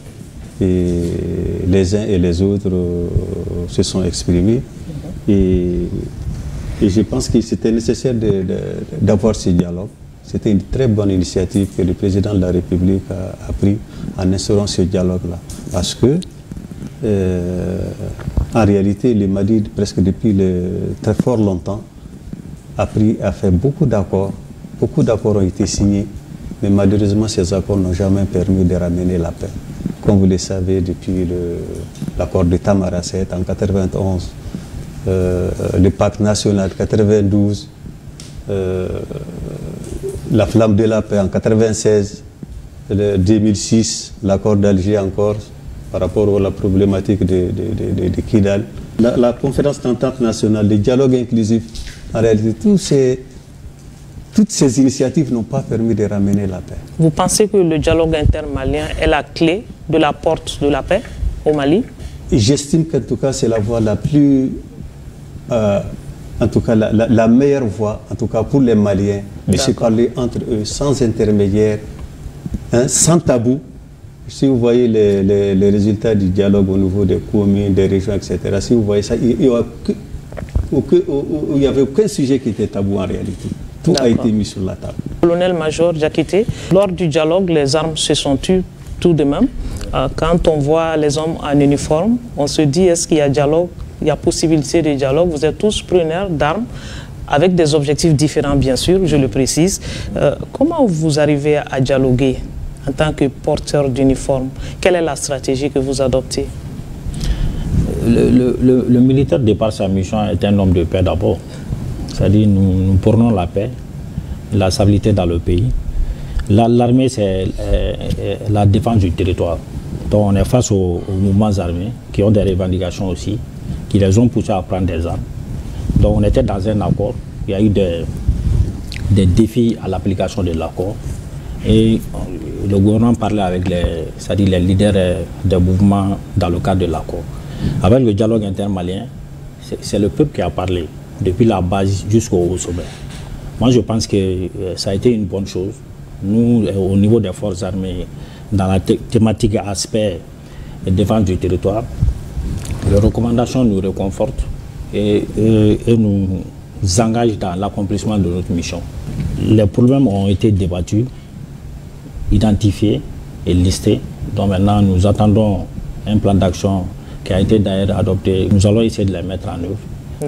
Et les uns et les autres se sont exprimés. Et je pense que c'était nécessaire d'avoir ce dialogue. C'était une très bonne initiative que le président de la République a pris en instaurant ce dialogue-là. Parce que, en réalité, le Mali, presque depuis très fort longtemps, a fait beaucoup d'accords. Beaucoup d'accords ont été signés, mais malheureusement, ces accords n'ont jamais permis de ramener la paix. Comme vous le savez, depuis l'accord de Tamaracet en 1991, le pacte national 92, la flamme de la paix en 1996, 2006, l'accord d'Alger encore, par rapport à la problématique de Kidal. La conférence d'entente nationale, le dialogue inclusif, en réalité, toutes ces initiatives n'ont pas permis de ramener la paix. Vous pensez que le dialogue intermalien est la clé de la porte de la paix au Mali? J'estime qu'en tout cas, c'est la voie la plus... en tout cas, la meilleure voie, en tout cas pour les Maliens, de se parler entre eux, sans intermédiaire, hein, sans tabou. Si vous voyez les résultats du dialogue au niveau des communes, des régions, etc., si vous voyez ça, il n'y avait aucun sujet qui était tabou en réalité. Tout a été mis sur la table. Colonel-major Diakité, lors du dialogue, les armes se sont tues tout de même. Quand on voit les hommes en uniforme, on se dit, est-ce qu'il y a dialogue? Il y a possibilité de dialogue. Vous êtes tous preneurs d'armes, avec des objectifs différents, bien sûr, je le précise. Comment vous arrivez à dialoguer en tant que porteur d'uniforme? Quelle est la stratégie que vous adoptez? Le militaire, de par sa mission, est un homme de paix d'abord. C'est-à-dire nous prenons la paix, la stabilité dans le pays. L'armée, c'est la défense du territoire. Donc on est face aux mouvements armés qui ont des revendications aussi, qui les ont poussés à prendre des armes. Donc on était dans un accord. Il y a eu des défis à l'application de l'accord. Et le gouvernement parlait avec les leaders des mouvements dans le cadre de l'accord. Avec le dialogue intermalien, c'est le peuple qui a parlé, depuis la base jusqu'au sommet. Moi, je pense que ça a été une bonne chose. Nous, au niveau des forces armées, dans la thématique aspect de défense du territoire, les recommandations nous réconfortent et nous engagent dans l'accomplissement de notre mission. Les problèmes ont été débattus, identifiés et listés. Donc maintenant, nous attendons un plan d'action qui a été d'ailleurs adopté. Nous allons essayer de les mettre en œuvre.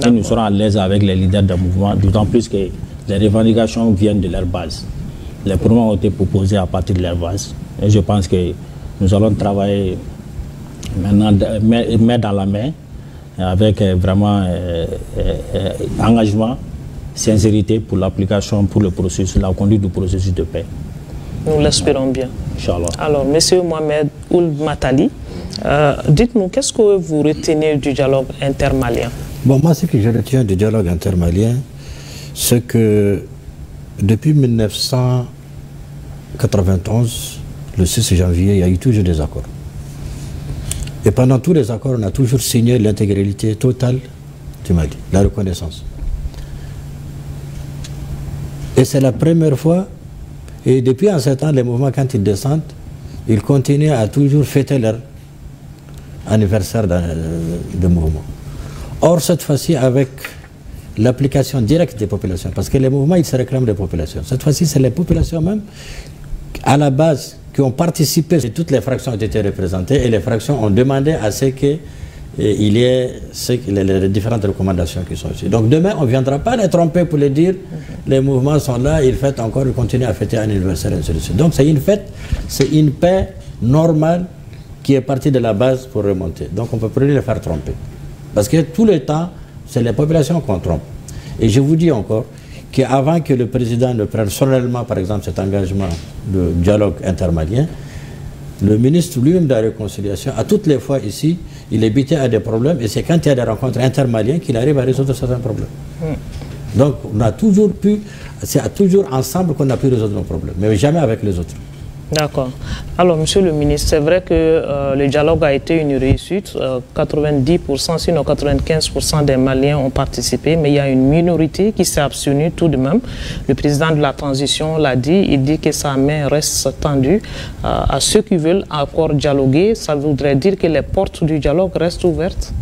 Et nous serons à l'aise avec les leaders des mouvements, d'autant plus que les revendications viennent de leur base. Les problèmes ont été proposés à partir de leur base. Et je pense que nous allons travailler maintenant main dans la main, avec vraiment engagement, sincérité pour l'application, pour le processus, la conduite du processus de paix. Nous l'espérons bien. Inch'Allah. Alors, M. Mohamed Ould Matali, dites-nous, qu'est-ce que vous retenez du dialogue intermalien? Bon, moi, ce que je retiens du dialogue intermalien, c'est que depuis 1991, le 6 janvier, il y a eu toujours des accords. Et pendant tous les accords, on a toujours signé l'intégralité totale du Mali, la reconnaissance. Et c'est la première fois, et depuis un certain temps, les mouvements, quand ils descendent, ils continuent à toujours fêter leur anniversaire de mouvement. Or, cette fois-ci, avec l'application directe des populations, parce que les mouvements, ils se réclament des populations. Cette fois-ci, c'est les populations même, à la base, qui ont participé. Toutes les fractions ont été représentées et les fractions ont demandé à ce qu'il y ait les différentes recommandations qui sont ici. Donc demain, on ne viendra pas les tromper pour les dire, les mouvements sont là, ils fêtent encore, ils continuent à fêter un anniversaire, et ainsi de suite. Donc c'est une fête, c'est une paix normale qui est partie de la base pour remonter. Donc on ne peut plus les faire tromper. Parce que tout le temps, c'est les populations qu'on trompe. Et je vous dis encore qu'avant que le président ne prenne solennellement, par exemple, cet engagement de dialogue intermalien, le ministre lui-même de la réconciliation, à toutes les fois ici, il est buté à des problèmes et c'est quand il y a des rencontres intermaliennes qu'il arrive à résoudre certains problèmes. Donc on a toujours pu, c'est toujours ensemble qu'on a pu résoudre nos problèmes, mais jamais avec les autres. D'accord. Alors, Monsieur le ministre, c'est vrai que le dialogue a été une réussite. 90%, sinon 95% des Maliens ont participé, mais il y a une minorité qui s'est abstenue tout de même. Le président de la transition l'a dit, il dit que sa main reste tendue à ceux qui veulent encore dialoguer. Ça voudrait dire que les portes du dialogue restent ouvertes?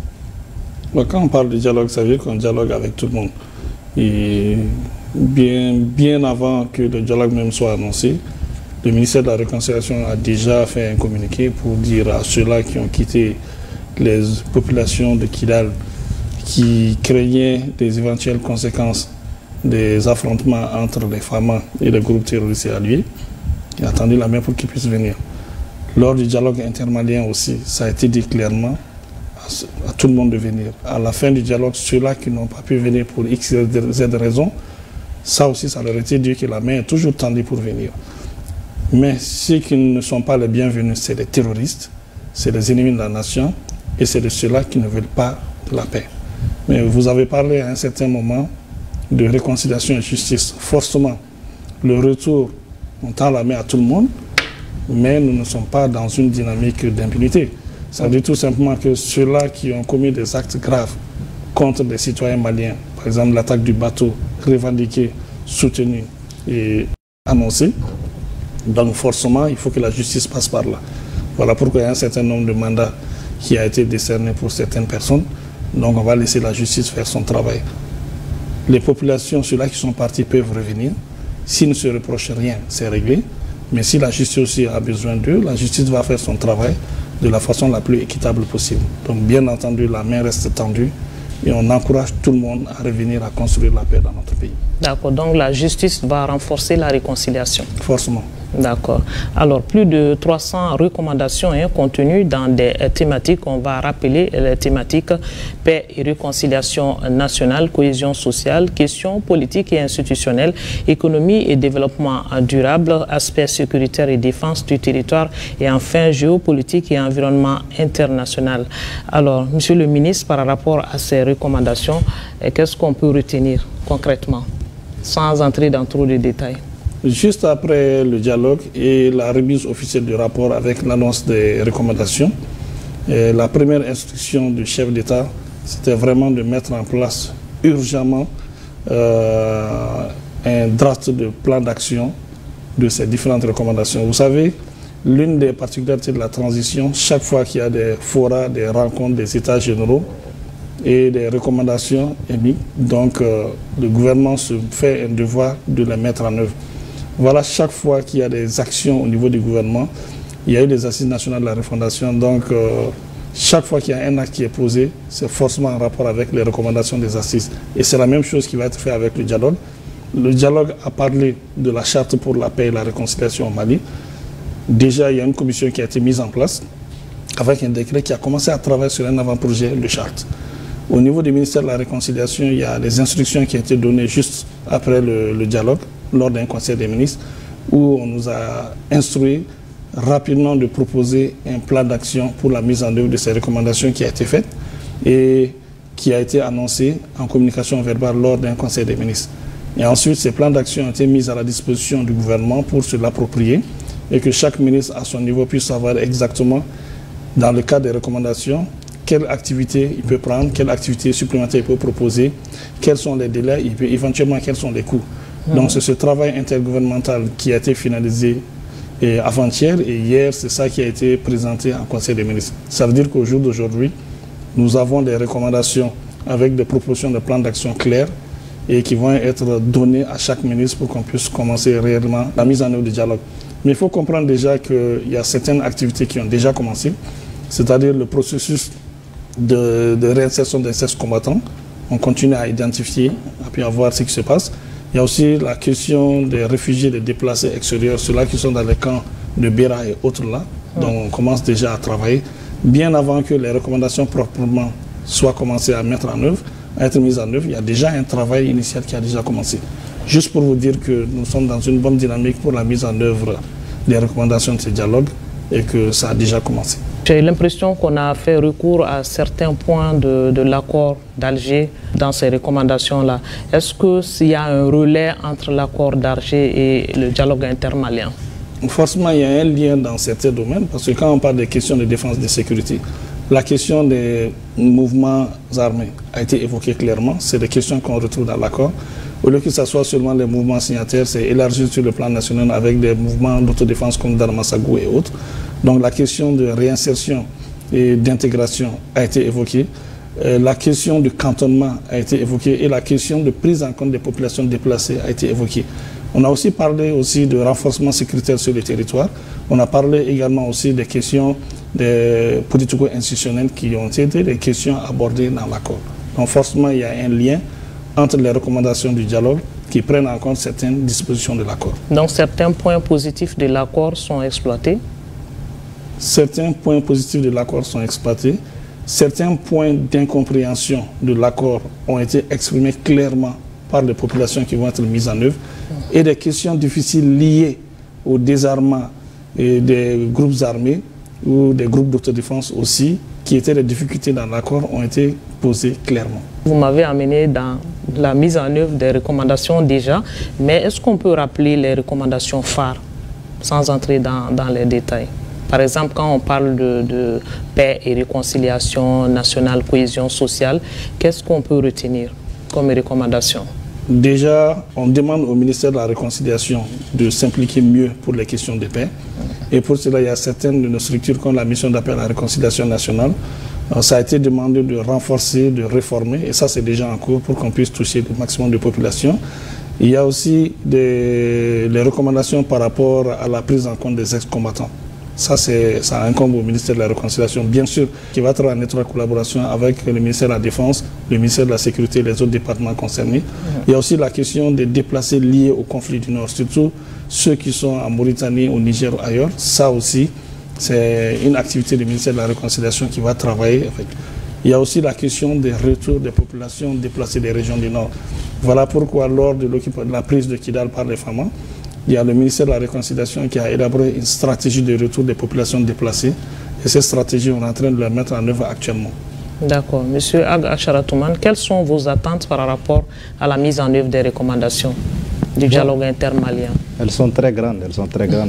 Quand on parle de dialogue, ça veut dire qu'on dialogue avec tout le monde. Et bien avant que le dialogue même soit annoncé, le ministère de la Réconciliation a déjà fait un communiqué pour dire à ceux-là qui ont quitté les populations de Kidal, qui craignaient des éventuelles conséquences des affrontements entre les FAMA et les groupes terroristes alliés, qui a tendu la main pour qu'ils puissent venir. Lors du dialogue intermalien aussi, ça a été dit clairement à tout le monde de venir. À la fin du dialogue, ceux-là qui n'ont pas pu venir pour X, Z raisons, ça aussi, ça leur a été dit que la main est toujours tendue pour venir. Mais ceux qui ne sont pas les bienvenus, c'est les terroristes, c'est les ennemis de la nation et c'est de ceux-là qui ne veulent pas la paix. Mais vous avez parlé à un certain moment de réconciliation et justice. Forcément, le retour, on tend la main à tout le monde, mais nous ne sommes pas dans une dynamique d'impunité. Ça veut dire tout simplement que ceux-là qui ont commis des actes graves contre des citoyens maliens, par exemple l'attaque du bateau, revendiquée, soutenue et annoncée, donc forcément, il faut que la justice passe par là. Voilà pourquoi il y a un certain nombre de mandats qui a été décerné pour certaines personnes. Donc on va laisser la justice faire son travail. Les populations, ceux-là qui sont partis, peuvent revenir. S'ils ne se reprochent rien, c'est réglé. Mais si la justice aussi a besoin d'eux, la justice va faire son travail de la façon la plus équitable possible. Donc bien entendu, la main reste tendue et on encourage tout le monde à revenir à construire la paix dans notre pays. D'accord, donc la justice va renforcer la réconciliation. Forcément. D'accord. Alors, plus de 300 recommandations contenues dans des thématiques. On va rappeler les thématiques paix et réconciliation nationale, cohésion sociale, questions politiques et institutionnelles, économie et développement durable, aspects sécuritaires et défense du territoire et enfin géopolitique et environnement international. Alors, Monsieur le ministre, par rapport à ces recommandations, qu'est-ce qu'on peut retenir concrètement, sans entrer dans trop de détails? Juste après le dialogue et la remise officielle du rapport avec l'annonce des recommandations, la première instruction du chef d'État, c'était vraiment de mettre en place urgemment un draft de plan d'action de ces différentes recommandations. Vous savez, l'une des particularités de la transition, chaque fois qu'il y a des forats, des rencontres, des états généraux et des recommandations émises, donc le gouvernement se fait un devoir de les mettre en œuvre. Voilà, chaque fois qu'il y a des actions au niveau du gouvernement, il y a eu des assises nationales de la refondation, donc chaque fois qu'il y a un acte qui est posé, c'est forcément en rapport avec les recommandations des assises. Et c'est la même chose qui va être fait avec le dialogue. Le dialogue a parlé de la charte pour la paix et la réconciliation au Mali. Déjà, il y a une commission qui a été mise en place avec un décret qui a commencé à travailler sur un avant-projet de charte. Au niveau du ministère de la Réconciliation, il y a des instructions qui ont été données juste après le dialogue, lors d'un conseil des ministres, où on nous a instruit rapidement de proposer un plan d'action pour la mise en œuvre de ces recommandations qui a été faite et qui a été annoncé en communication verbale lors d'un conseil des ministres. Et ensuite, ces plans d'action ont été mis à la disposition du gouvernement pour se l'approprier et que chaque ministre à son niveau puisse savoir exactement, dans le cadre des recommandations, quelle activité il peut prendre, quelle activité supplémentaire il peut proposer, quels sont les délais, éventuellement quels sont les coûts. Donc c'est ce travail intergouvernemental qui a été finalisé avant-hier et hier, c'est ça qui a été présenté en Conseil des ministres. Ça veut dire qu'au jour d'aujourd'hui, nous avons des recommandations avec des propositions de plans d'action clairs et qui vont être données à chaque ministre pour qu'on puisse commencer réellement la mise en œuvre du dialogue. Mais il faut comprendre déjà qu'il y a certaines activités qui ont déjà commencé, c'est-à-dire le processus de réinsertion des ex-combattants. On continue à identifier, à puis à voir ce qui se passe. Il y a aussi la question des réfugiés, des déplacés extérieurs, ceux-là qui sont dans les camps de Béra et autres là, dont on commence déjà à travailler, bien avant que les recommandations proprement soient commencées à mettre en œuvre, à être mises en œuvre. Il y a déjà un travail initial qui a déjà commencé. Juste pour vous dire que nous sommes dans une bonne dynamique pour la mise en œuvre des recommandations de ce dialogue et que ça a déjà commencé. J'ai l'impression qu'on a fait recours à certains points de l'accord d'Alger dans ces recommandations-là. Est-ce qu'il y a un relais entre l'accord d'Alger et le dialogue intermalien? Forcément, il y a un lien dans certains domaines, parce que quand on parle des questions de défense et de sécurité, la question des mouvements armés a été évoquée clairement. C'est des questions qu'on retrouve dans l'accord. Au lieu que ce soit seulement les mouvements signataires, c'est élargi sur le plan national avec des mouvements d'autodéfense comme Darmassagou et autres. Donc la question de réinsertion et d'intégration a été évoquée. La question du cantonnement a été évoquée et la question de prise en compte des populations déplacées a été évoquée. On a aussi parlé aussi de renforcement sécuritaire sur le territoire. On a parlé également aussi des questions des politico-institutionnelles qui ont été des questions abordées dans l'accord. Donc forcément, il y a un lien entre les recommandations du dialogue qui prennent en compte certaines dispositions de l'accord. Donc certains points positifs de l'accord sont exploités? Certains points positifs de l'accord sont exploités. Certains points d'incompréhension de l'accord ont été exprimés clairement par les populations qui vont être mises en œuvre. Et des questions difficiles liées au désarmement et des groupes armés ou des groupes d'autodéfense aussi, qui étaient des difficultés dans l'accord, ont été posées clairement. Vous m'avez amené dans la mise en œuvre des recommandations déjà, mais est-ce qu'on peut rappeler les recommandations phares sans entrer dans les détails? Par exemple, quand on parle de paix et réconciliation nationale, cohésion sociale, qu'est-ce qu'on peut retenir comme recommandation? Déjà, on demande au ministère de la Réconciliation de s'impliquer mieux pour les questions de paix. Et pour cela, il y a certaines de nos structures comme la mission d'appel à la réconciliation nationale. Ça a été demandé de renforcer, de réformer, et ça c'est déjà en cours pour qu'on puisse toucher le maximum de population. Il y a aussi les recommandations par rapport à la prise en compte des ex-combattants. Ça incombe au ministère de la Réconciliation, bien sûr, qui va travailler en étroite collaboration avec le ministère de la Défense, le ministère de la Sécurité et les autres départements concernés. Il y a aussi la question des déplacés liés au conflit du Nord, surtout ceux qui sont en Mauritanie, au Niger ou ailleurs. Ça aussi, c'est une activité du ministère de la Réconciliation qui va travailler avec. Il y a aussi la question des retours des populations déplacées des régions du Nord. Voilà pourquoi, lors de la prise de Kidal par les FAMA, il y a le ministère de la Réconciliation qui a élaboré une stratégie de retour des populations déplacées. Et cette stratégie, on est en train de la mettre en œuvre actuellement. D'accord. Monsieur Ag Acharatouman, quelles sont vos attentes par rapport à la mise en œuvre des recommandations du dialogue intermalien? Elles sont très grandes,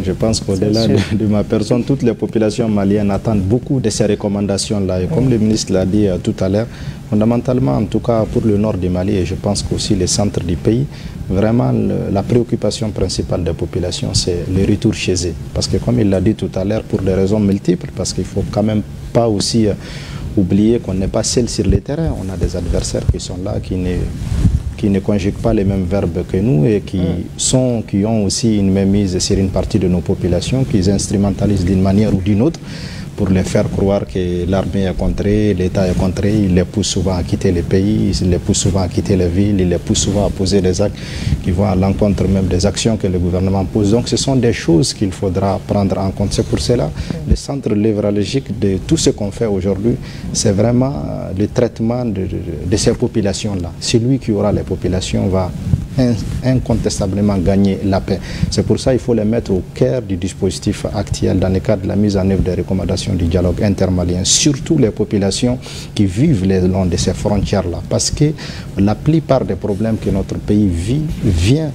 Je pense qu'au-delà de ma personne, toutes les populations maliennes attendent beaucoup de ces recommandations-là. Et comme le ministre l'a dit tout à l'heure, fondamentalement, en tout cas pour le nord du Mali, et je pense qu'aussi les centres du pays, vraiment la préoccupation principale des populations, c'est le retour chez eux. Parce que comme il l'a dit tout à l'heure, pour des raisons multiples, parce qu'il ne faut quand même pas aussi oublier qu'on n'est pas seul sur le terrain. On a des adversaires qui sont là, qui ne conjuguent pas les mêmes verbes que nous et qui ont aussi une mainmise sur une partie de nos populations, qu'ils instrumentalisent d'une manière ou d'une autre pour les faire croire que l'armée est contrée, l'État est contré. Ils les poussent souvent à quitter les pays, ils les poussent souvent à quitter les villes, ils les poussent souvent à poser des actes qui vont à l'encontre même des actions que le gouvernement pose. Donc ce sont des choses qu'il faudra prendre en compte. C'est pour cela le centre névralgique de tout ce qu'on fait aujourd'hui, c'est vraiment le traitement de ces populations-là. Celui qui aura les populations va incontestablement gagner la paix. C'est pour ça qu'il faut les mettre au cœur du dispositif actuel dans le cadre de la mise en œuvre des recommandations du dialogue intermalien, surtout les populations qui vivent le long de ces frontières-là, parce que la plupart des problèmes que notre pays vit vient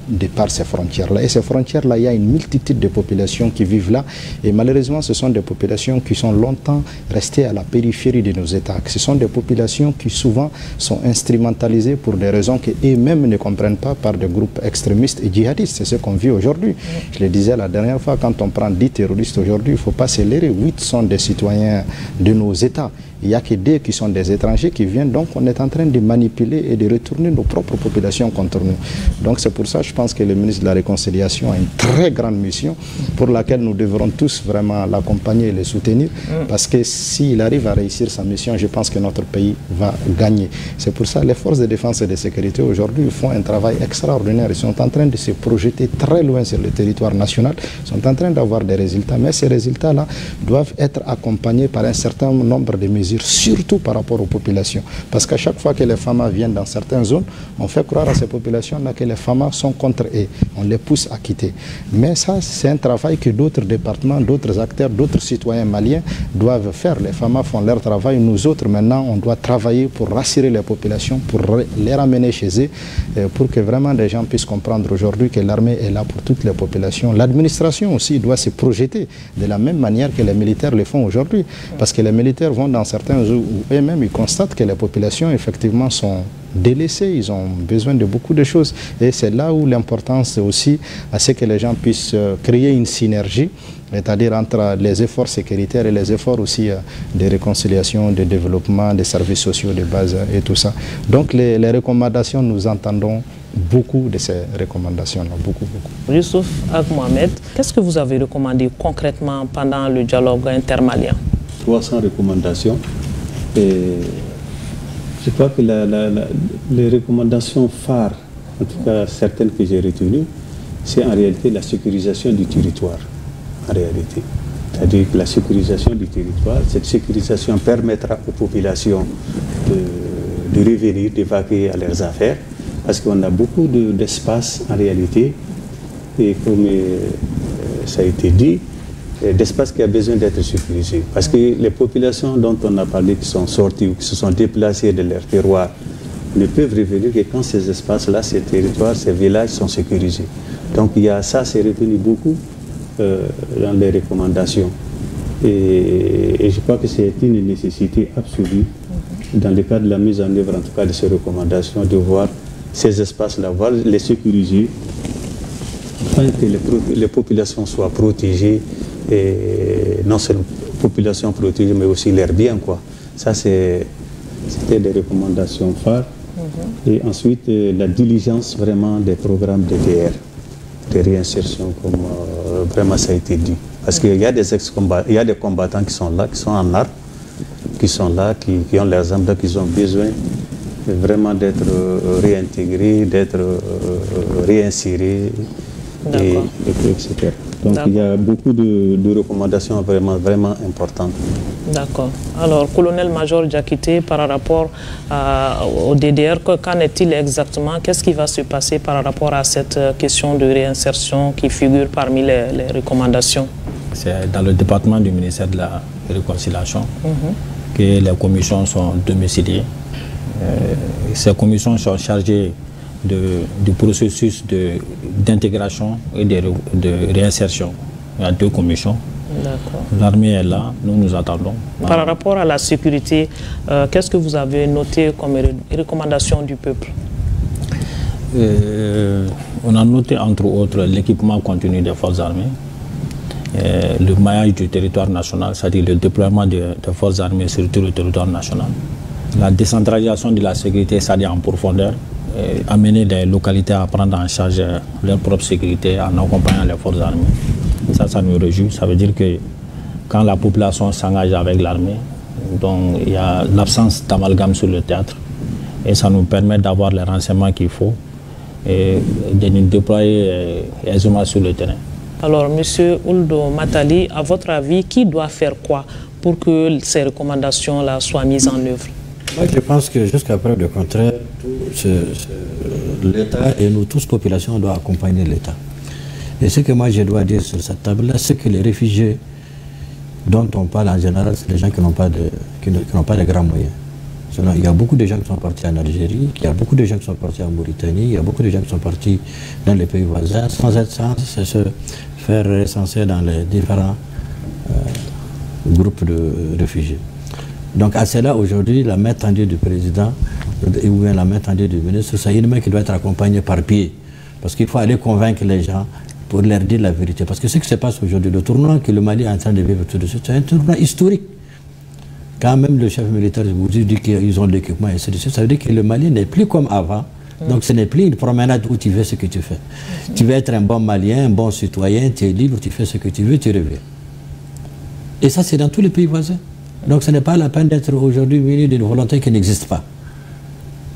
de par ces frontières-là. Et ces frontières-là, il y a une multitude de populations qui vivent là, et malheureusement, ce sont des populations qui sont longtemps restées à la périphérie de nos États. Ce sont des populations qui souvent sont instrumentalisées pour des raisons qu'eux-mêmes ne comprennent pas par des groupes extrémistes et djihadistes. C'est ce qu'on vit aujourd'hui. Je le disais la dernière fois, quand on prend 10 terroristes aujourd'hui, il ne faut pas se leurrer. 8 sont des citoyens de nos États. Il n'y a que 2 qui sont des étrangers qui viennent. Donc on est en train de manipuler et de retourner nos propres populations contre nous. Donc c'est pour ça que je pense que le ministre de la Réconciliation a une très grande mission pour laquelle nous devrons tous vraiment l'accompagner et le soutenir. Parce que s'il arrive à réussir sa mission, je pense que notre pays va gagner. C'est pour ça que les forces de défense et de sécurité aujourd'hui font un travail extraordinaire. Ils sont en train de se projeter très loin sur le territoire national. Ils sont en train d'avoir des résultats. Mais ces résultats-là doivent être accompagnés par un certain nombre de mesures, surtout par rapport aux populations. Parce qu'à chaque fois que les FAMA viennent dans certaines zones, on fait croire à ces populations-là que les FAMA sont contre eux. On les pousse à quitter. Mais ça, c'est un travail que d'autres départements, d'autres acteurs, d'autres citoyens maliens doivent faire. Les FAMA font leur travail. Nous autres, maintenant, on doit travailler pour rassurer les populations, pour les ramener chez eux, pour que vraiment les gens puissent comprendre aujourd'hui que l'armée est là pour toutes les populations. L'administration aussi doit se projeter de la même manière que les militaires le font aujourd'hui. Parce que les militaires vont dans certains où eux-mêmes ils constatent que les populations effectivement sont délaissés, ils ont besoin de beaucoup de choses. Et c'est là où l'importance aussi à ce que les gens puissent créer une synergie, c'est-à-dire entre les efforts sécuritaires et les efforts aussi de réconciliation, de développement, des services sociaux de base et tout ça. Donc les recommandations, nous entendons beaucoup de ces recommandations-là, beaucoup. Youssouf Ag Mohamed, qu'est-ce que vous avez recommandé concrètement pendant le dialogue intermalien? 300 recommandations. Et je crois que les recommandations phares, en tout cas certaines que j'ai retenues, c'est en réalité la sécurisation du territoire, en réalité. C'est-à-dire que la sécurisation du territoire, cette sécurisation permettra aux populations de revenir, d'évacuer à leurs affaires, parce qu'on a beaucoup d'espace en réalité, et comme ça a été dit, d'espace qui a besoin d'être sécurisé. Parce que les populations dont on a parlé qui sont sorties ou qui se sont déplacées de leur terroir ne peuvent revenir que quand ces espaces-là, ces territoires, ces villages sont sécurisés. Donc il y a ça, c'est retenu beaucoup dans les recommandations. Et je crois que c'est une nécessité absolue dans le cadre de la mise en œuvre, en tout cas de ces recommandations, de voir ces espaces-là, voir les sécuriser, afin que les populations soient protégées, et non seulement populations protégées, mais aussi leurs biens, quoi. Ça, c'était des recommandations phares. Et ensuite, la diligence vraiment des programmes DDR, de réinsertion, comme vraiment ça a été dit. Parce qu'il y a des ex-combattants, il y a des combattants qui sont là, qui sont en armes, qui sont là, qui ont leurs armes, donc ils ont besoin vraiment d'être réintégrés, d'être réinsérés, etc. Donc il y a beaucoup de recommandations vraiment importantes. D'accord. Alors, colonel-major Diakité, par rapport au DDR, qu'en est-il exactement? Qu'est-ce qui va se passer par rapport à cette question de réinsertion qui figure parmi les recommandations? C'est dans le département du ministère de la Réconciliation que les commissions sont domiciliées. Ces commissions sont chargées du processus d'intégration et de réinsertion. Il y a 2 commissions. L'armée est là, nous attendons. Par rapport à la sécurité, qu'est-ce que vous avez noté comme recommandation du peuple? On a noté entre autres l'équipement continu des forces armées, le maillage du territoire national, c'est-à-dire le déploiement des forces armées sur tout le territoire national, la décentralisation de la sécurité, c'est-à-dire en profondeur, amener les localités à prendre en charge leur propre sécurité en accompagnant les forces armées. Ça nous réjouit. Ça veut dire que quand la population s'engage avec l'armée, donc il y a l'absence d'amalgame sur le théâtre et ça nous permet d'avoir les renseignements qu'il faut et de nous déployer aisément sur le terrain. Alors, M. Ould Matali, à votre avis, qui doit faire quoi pour que ces recommandations-là soient mises en œuvre? Moi, je pense que jusqu'à preuve du contraire, l'État et nous tous, population, doit accompagner l'État. Et ce que moi je dois dire sur cette table-là, c'est que les réfugiés dont on parle en général, c'est des gens qui n'ont pas de grands moyens. Il y a beaucoup de gens qui sont partis en Algérie, il y a beaucoup de gens qui sont partis en Mauritanie, il y a beaucoup de gens qui sont partis dans les pays voisins sans se faire recenser dans les différents groupes de réfugiés. Donc à cela, aujourd'hui, la main tendue du président ou bien la main tendue du ministre, c'est une main qui doit être accompagnée par pied. Parce qu'il faut aller convaincre les gens pour leur dire la vérité. Parce que ce qui se passe aujourd'hui, le tournoi que le Mali est en train de vivre tout de suite, c'est un tournoi historique. Quand même le chef militaire vous dit qu'ils ont l'équipement et ainsi de suite, ça veut dire que le Mali n'est plus comme avant. Donc ce n'est plus une promenade où tu fais ce que tu fais. Tu veux être un bon Malien, un bon citoyen, tu es libre, tu fais ce que tu veux, tu reviens. Et ça, c'est dans tous les pays voisins. Donc ce n'est pas la peine d'être aujourd'hui muni d'une volonté qui n'existe pas.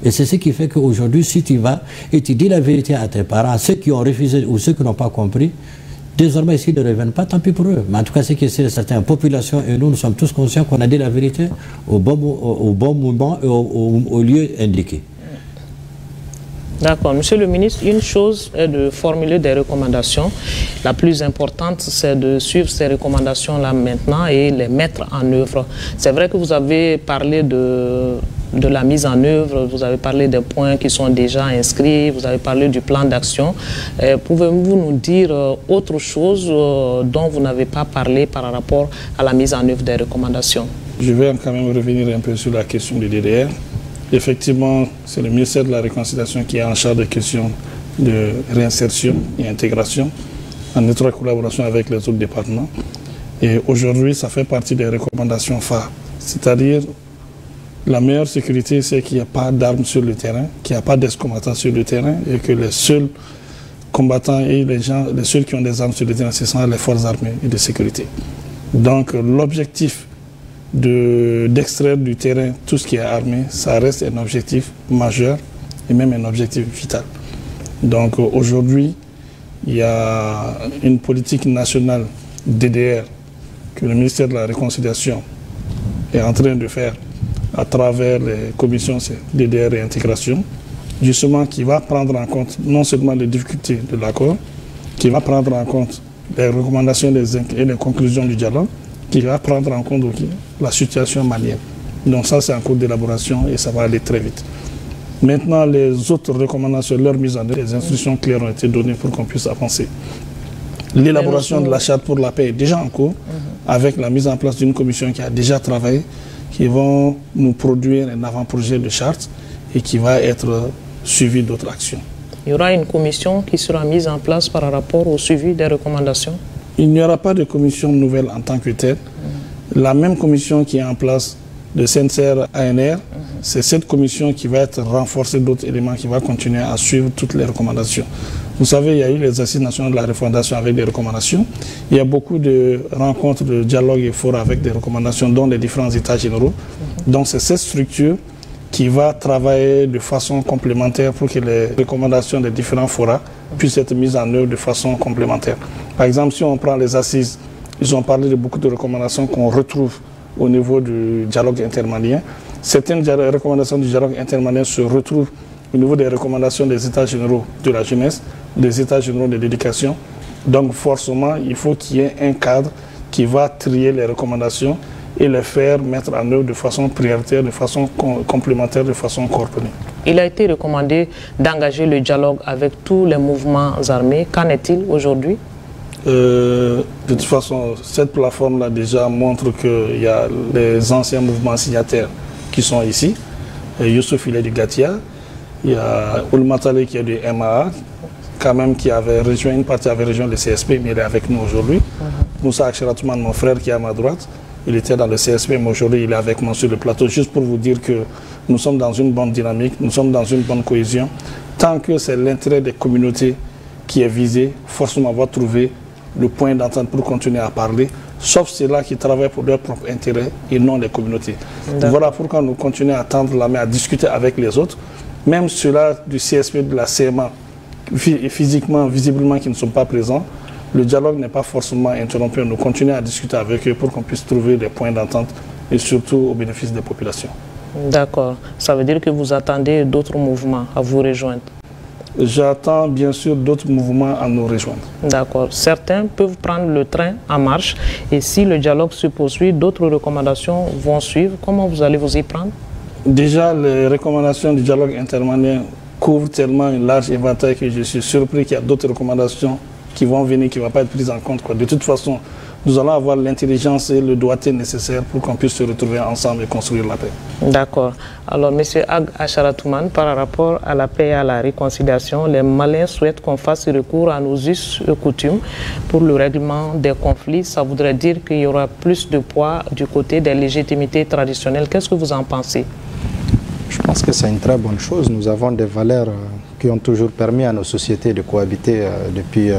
Et c'est ce qui fait qu'aujourd'hui, si tu vas et tu dis la vérité à tes parents, ceux qui ont refusé ou ceux qui n'ont pas compris, désormais, s'ils ne reviennent pas, tant pis pour eux. Mais en tout cas, c'est que c'est certaines populations et nous sommes tous conscients qu'on a dit la vérité au bon moment et au lieu indiqué. D'accord. Monsieur le ministre, une chose est de formuler des recommandations. La plus importante, c'est de suivre ces recommandations-là maintenant et les mettre en œuvre. C'est vrai que vous avez parlé de la mise en œuvre, vous avez parlé des points qui sont déjà inscrits, vous avez parlé du plan d'action. Pouvez-vous nous dire autre chose dont vous n'avez pas parlé par rapport à la mise en œuvre des recommandations? Je vais quand même revenir un peu sur la question du DDR. Effectivement, c'est le ministère de la Réconciliation qui est en charge des questions de réinsertion et intégration, en étroite collaboration avec les autres départements. Et aujourd'hui, ça fait partie des recommandations phares. C'est-à-dire, la meilleure sécurité, c'est qu'il n'y ait pas d'armes sur le terrain, qu'il n'y ait pas d'ex-combattants sur le terrain, et que les seuls combattants et les seuls qui ont des armes sur le terrain, ce sont les forces armées et de sécurité. Donc, l'objectif d'extraire du terrain tout ce qui est armé, ça reste un objectif majeur et même un objectif vital. Donc aujourd'hui, il y a une politique nationale DDR que le ministère de la Réconciliation est en train de faire à travers les commissions DDR et intégration, justement qui va prendre en compte non seulement les difficultés de l'accord, qui va prendre en compte les recommandations et les conclusions du dialogue, qui va prendre en compte la situation malienne. Donc ça, c'est en cours d'élaboration et ça va aller très vite. Maintenant, les autres recommandations, leur mise en œuvre, les instructions claires ont été données pour qu'on puisse avancer. L'élaboration de la charte pour la paix est déjà en cours, avec la mise en place d'une commission qui a déjà travaillé, qui vont nous produire un avant-projet de charte et qui va être suivi d'autres actions. Il y aura une commission qui sera mise en place par rapport au suivi des recommandations? Il n'y aura pas de commission nouvelle en tant que telle. La même commission qui est en place de CNCR-ANR, c'est cette commission qui va être renforcée d'autres éléments, qui va continuer à suivre toutes les recommandations. Vous savez, il y a eu les assises nationales de la refondation avec des recommandations. Il y a beaucoup de rencontres, de dialogues et forums avec des recommandations dans les différents états généraux. Donc c'est cette structure qui va travailler de façon complémentaire pour que les recommandations des différents forats puissent être mises en œuvre de façon complémentaire. Par exemple, si on prend les assises, ils ont parlé de beaucoup de recommandations qu'on retrouve au niveau du dialogue intermalien. Certaines recommandations du dialogue intermalien se retrouvent au niveau des recommandations des états généraux de la jeunesse, des états généraux de l'éducation. Donc forcément, il faut qu'il y ait un cadre qui va trier les recommandations et les faire mettre en œuvre de façon prioritaire, de façon complémentaire, de façon coordonnée. Il a été recommandé d'engager le dialogue avec tous les mouvements armés. Qu'en est-il aujourd'hui? De toute façon, cette plateforme-là déjà montre qu'il y a les anciens mouvements signataires qui sont ici. Youssouf, il est du Gatia. Il y a Oulimatale qui est du MAA, quand même qui avait rejoint, une partie avait rejoint le CSP, mais il est avec nous aujourd'hui. Moussa Acheratouman, mon frère qui est à ma droite, il était dans le CSP, mais aujourd'hui il est avec moi sur le plateau, juste pour vous dire que nous sommes dans une bonne dynamique, nous sommes dans une bonne cohésion. Tant que c'est l'intérêt des communautés qui est visé, forcément on va trouver le point d'entente pour continuer à parler, sauf ceux-là qui travaillent pour leur propre intérêt et non les communautés. Voilà pourquoi nous continuons à tendre la main, à discuter avec les autres, même ceux-là du CSP, de la CMA, physiquement, visiblement, qui ne sont pas présents. Le dialogue n'est pas forcément interrompu. Nous continuons à discuter avec eux pour qu'on puisse trouver des points d'entente et surtout au bénéfice des populations. D'accord. Ça veut dire que vous attendez d'autres mouvements à vous rejoindre? J'attends bien sûr d'autres mouvements à nous rejoindre. D'accord. Certains peuvent prendre le train en marche et si le dialogue se poursuit, d'autres recommandations vont suivre. Comment vous allez vous y prendre? Déjà, les recommandations du dialogue intermalien couvrent tellement un large éventail que je suis surpris qu'il y a d'autres recommandations qui vont venir, qui ne vont pas être prises en compte. De toute façon, nous allons avoir l'intelligence et le doigté nécessaire pour qu'on puisse se retrouver ensemble et construire la paix. D'accord. Alors, M. Ag Acheratouman, par rapport à la paix et à la réconciliation, les Maliens souhaitent qu'on fasse recours à nos us et coutumes pour le règlement des conflits. Ça voudrait dire qu'il y aura plus de poids du côté des légitimités traditionnelles. Qu'est-ce que vous en pensez? Je pense que c'est une très bonne chose. Nous avons des valeurs qui ont toujours permis à nos sociétés de cohabiter depuis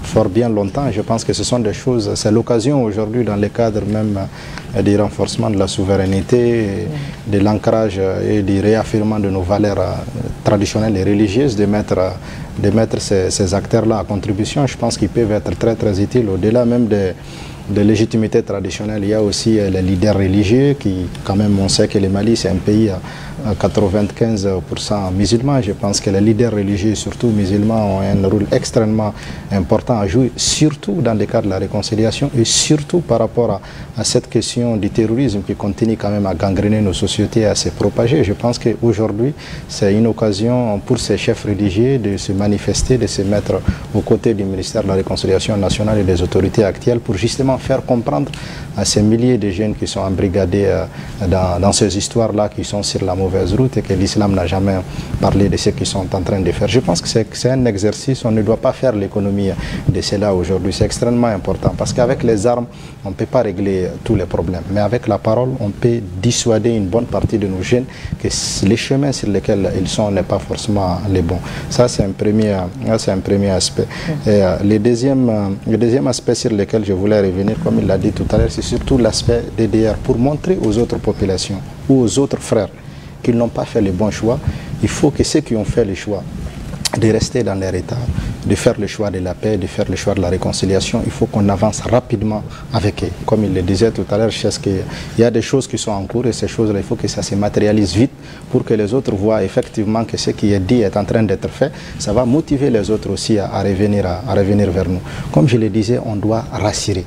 fort bien longtemps. Je pense que ce sont des choses, c'est l'occasion aujourd'hui dans le cadre même du renforcement de la souveraineté, de l'ancrage et du réaffirmement de nos valeurs traditionnelles et religieuses, de mettre ces acteurs-là à contribution. Je pense qu'ils peuvent être très très utiles au-delà même de légitimité traditionnelle. Il y a aussi les leaders religieux qui, quand même, on sait que le Mali, c'est un pays à 95% musulmans. Je pense que les leaders religieux, surtout musulmans, ont un rôle extrêmement important à jouer, surtout dans le cadre de la réconciliation et surtout par rapport à cette question du terrorisme qui continue quand même à gangréner nos sociétés et à se propager. Je pense qu'aujourd'hui, c'est une occasion pour ces chefs religieux de se manifester, de se mettre aux côtés du ministère de la Réconciliation nationale et des autorités actuelles pour justement faire comprendre à ces milliers de jeunes qui sont embrigadés dans ces histoires-là, qui sont sur la mauvaise route et que l'islam n'a jamais parlé de ce qu'ils sont en train de faire. Je pense que c'est un exercice, on ne doit pas faire l'économie de cela aujourd'hui. C'est extrêmement important parce qu'avec les armes, on ne peut pas régler tous les problèmes. Mais avec la parole, on peut dissuader une bonne partie de nos jeunes que les chemins sur lesquels ils sont n'est pas forcément les bons. Ça, c'est un premier aspect. Et le deuxième aspect sur lequel je voulais revenir, comme il l'a dit tout à l'heure, c'est surtout l'aspect DDR. Pour montrer aux autres populations ou aux autres frères qu'ils n'ont pas fait le bon choix, il faut que ceux qui ont fait le choix de rester dans leur état, de faire le choix de la paix, de faire le choix de la réconciliation, il faut qu'on avance rapidement avec eux. Comme il le disait tout à l'heure, je sais qu'il y a des choses qui sont en cours et ces choses-là, il faut que ça se matérialise vite pour que les autres voient effectivement que ce qui est dit est en train d'être fait. Ça va motiver les autres aussi à revenir vers nous. Comme je le disais, on doit rassurer.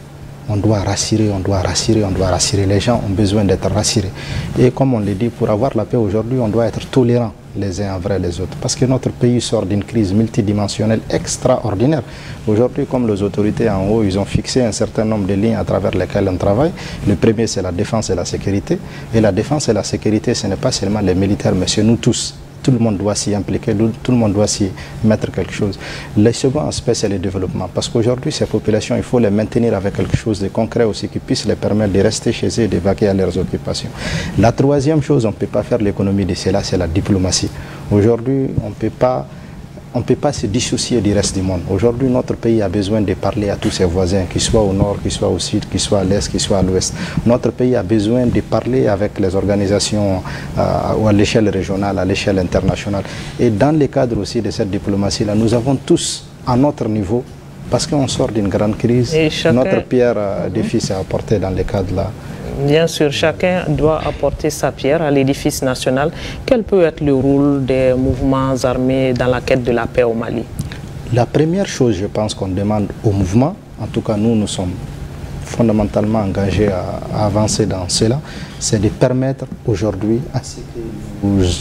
On doit rassurer, on doit rassurer, on doit rassurer. Les gens ont besoin d'être rassurés. Et comme on le dit, pour avoir la paix aujourd'hui, on doit être tolérant les uns envers les autres. Parce que notre pays sort d'une crise multidimensionnelle extraordinaire. Aujourd'hui, comme les autorités en haut, ils ont fixé un certain nombre de lignes à travers lesquelles on travaille. Le premier, c'est la défense et la sécurité. Et la défense et la sécurité, ce n'est pas seulement les militaires, mais c'est nous tous. Tout le monde doit s'y impliquer, tout le monde doit s'y mettre quelque chose. Le second aspect, c'est le développement. Parce qu'aujourd'hui, ces populations, il faut les maintenir avec quelque chose de concret aussi qui puisse les permettre de rester chez eux et de vaquer à leurs occupations. La troisième chose, on ne peut pas faire l'économie de cela, c'est la diplomatie. Aujourd'hui, on on ne peut pas se dissocier du reste du monde. Aujourd'hui, notre pays a besoin de parler à tous ses voisins, qu'ils soient au nord, qu'ils soient au sud, qu'ils soient à l'est, qu'ils soient à l'ouest. Notre pays a besoin de parler avec les organisations à l'échelle régionale, à l'échelle internationale. Et dans le cadre aussi de cette diplomatie-là, nous avons tous, à notre niveau, parce qu'on sort d'une grande crise, notre pierre d'édifice à apporter dans le cadre-là. Bien sûr, chacun doit apporter sa pierre à l'édifice national. Quel peut être le rôle des mouvements armés dans la quête de la paix au Mali? La première chose, je pense, qu'on demande au mouvement, en tout cas nous sommes fondamentalement engagés à avancer dans cela, c'est de permettre aujourd'hui à ces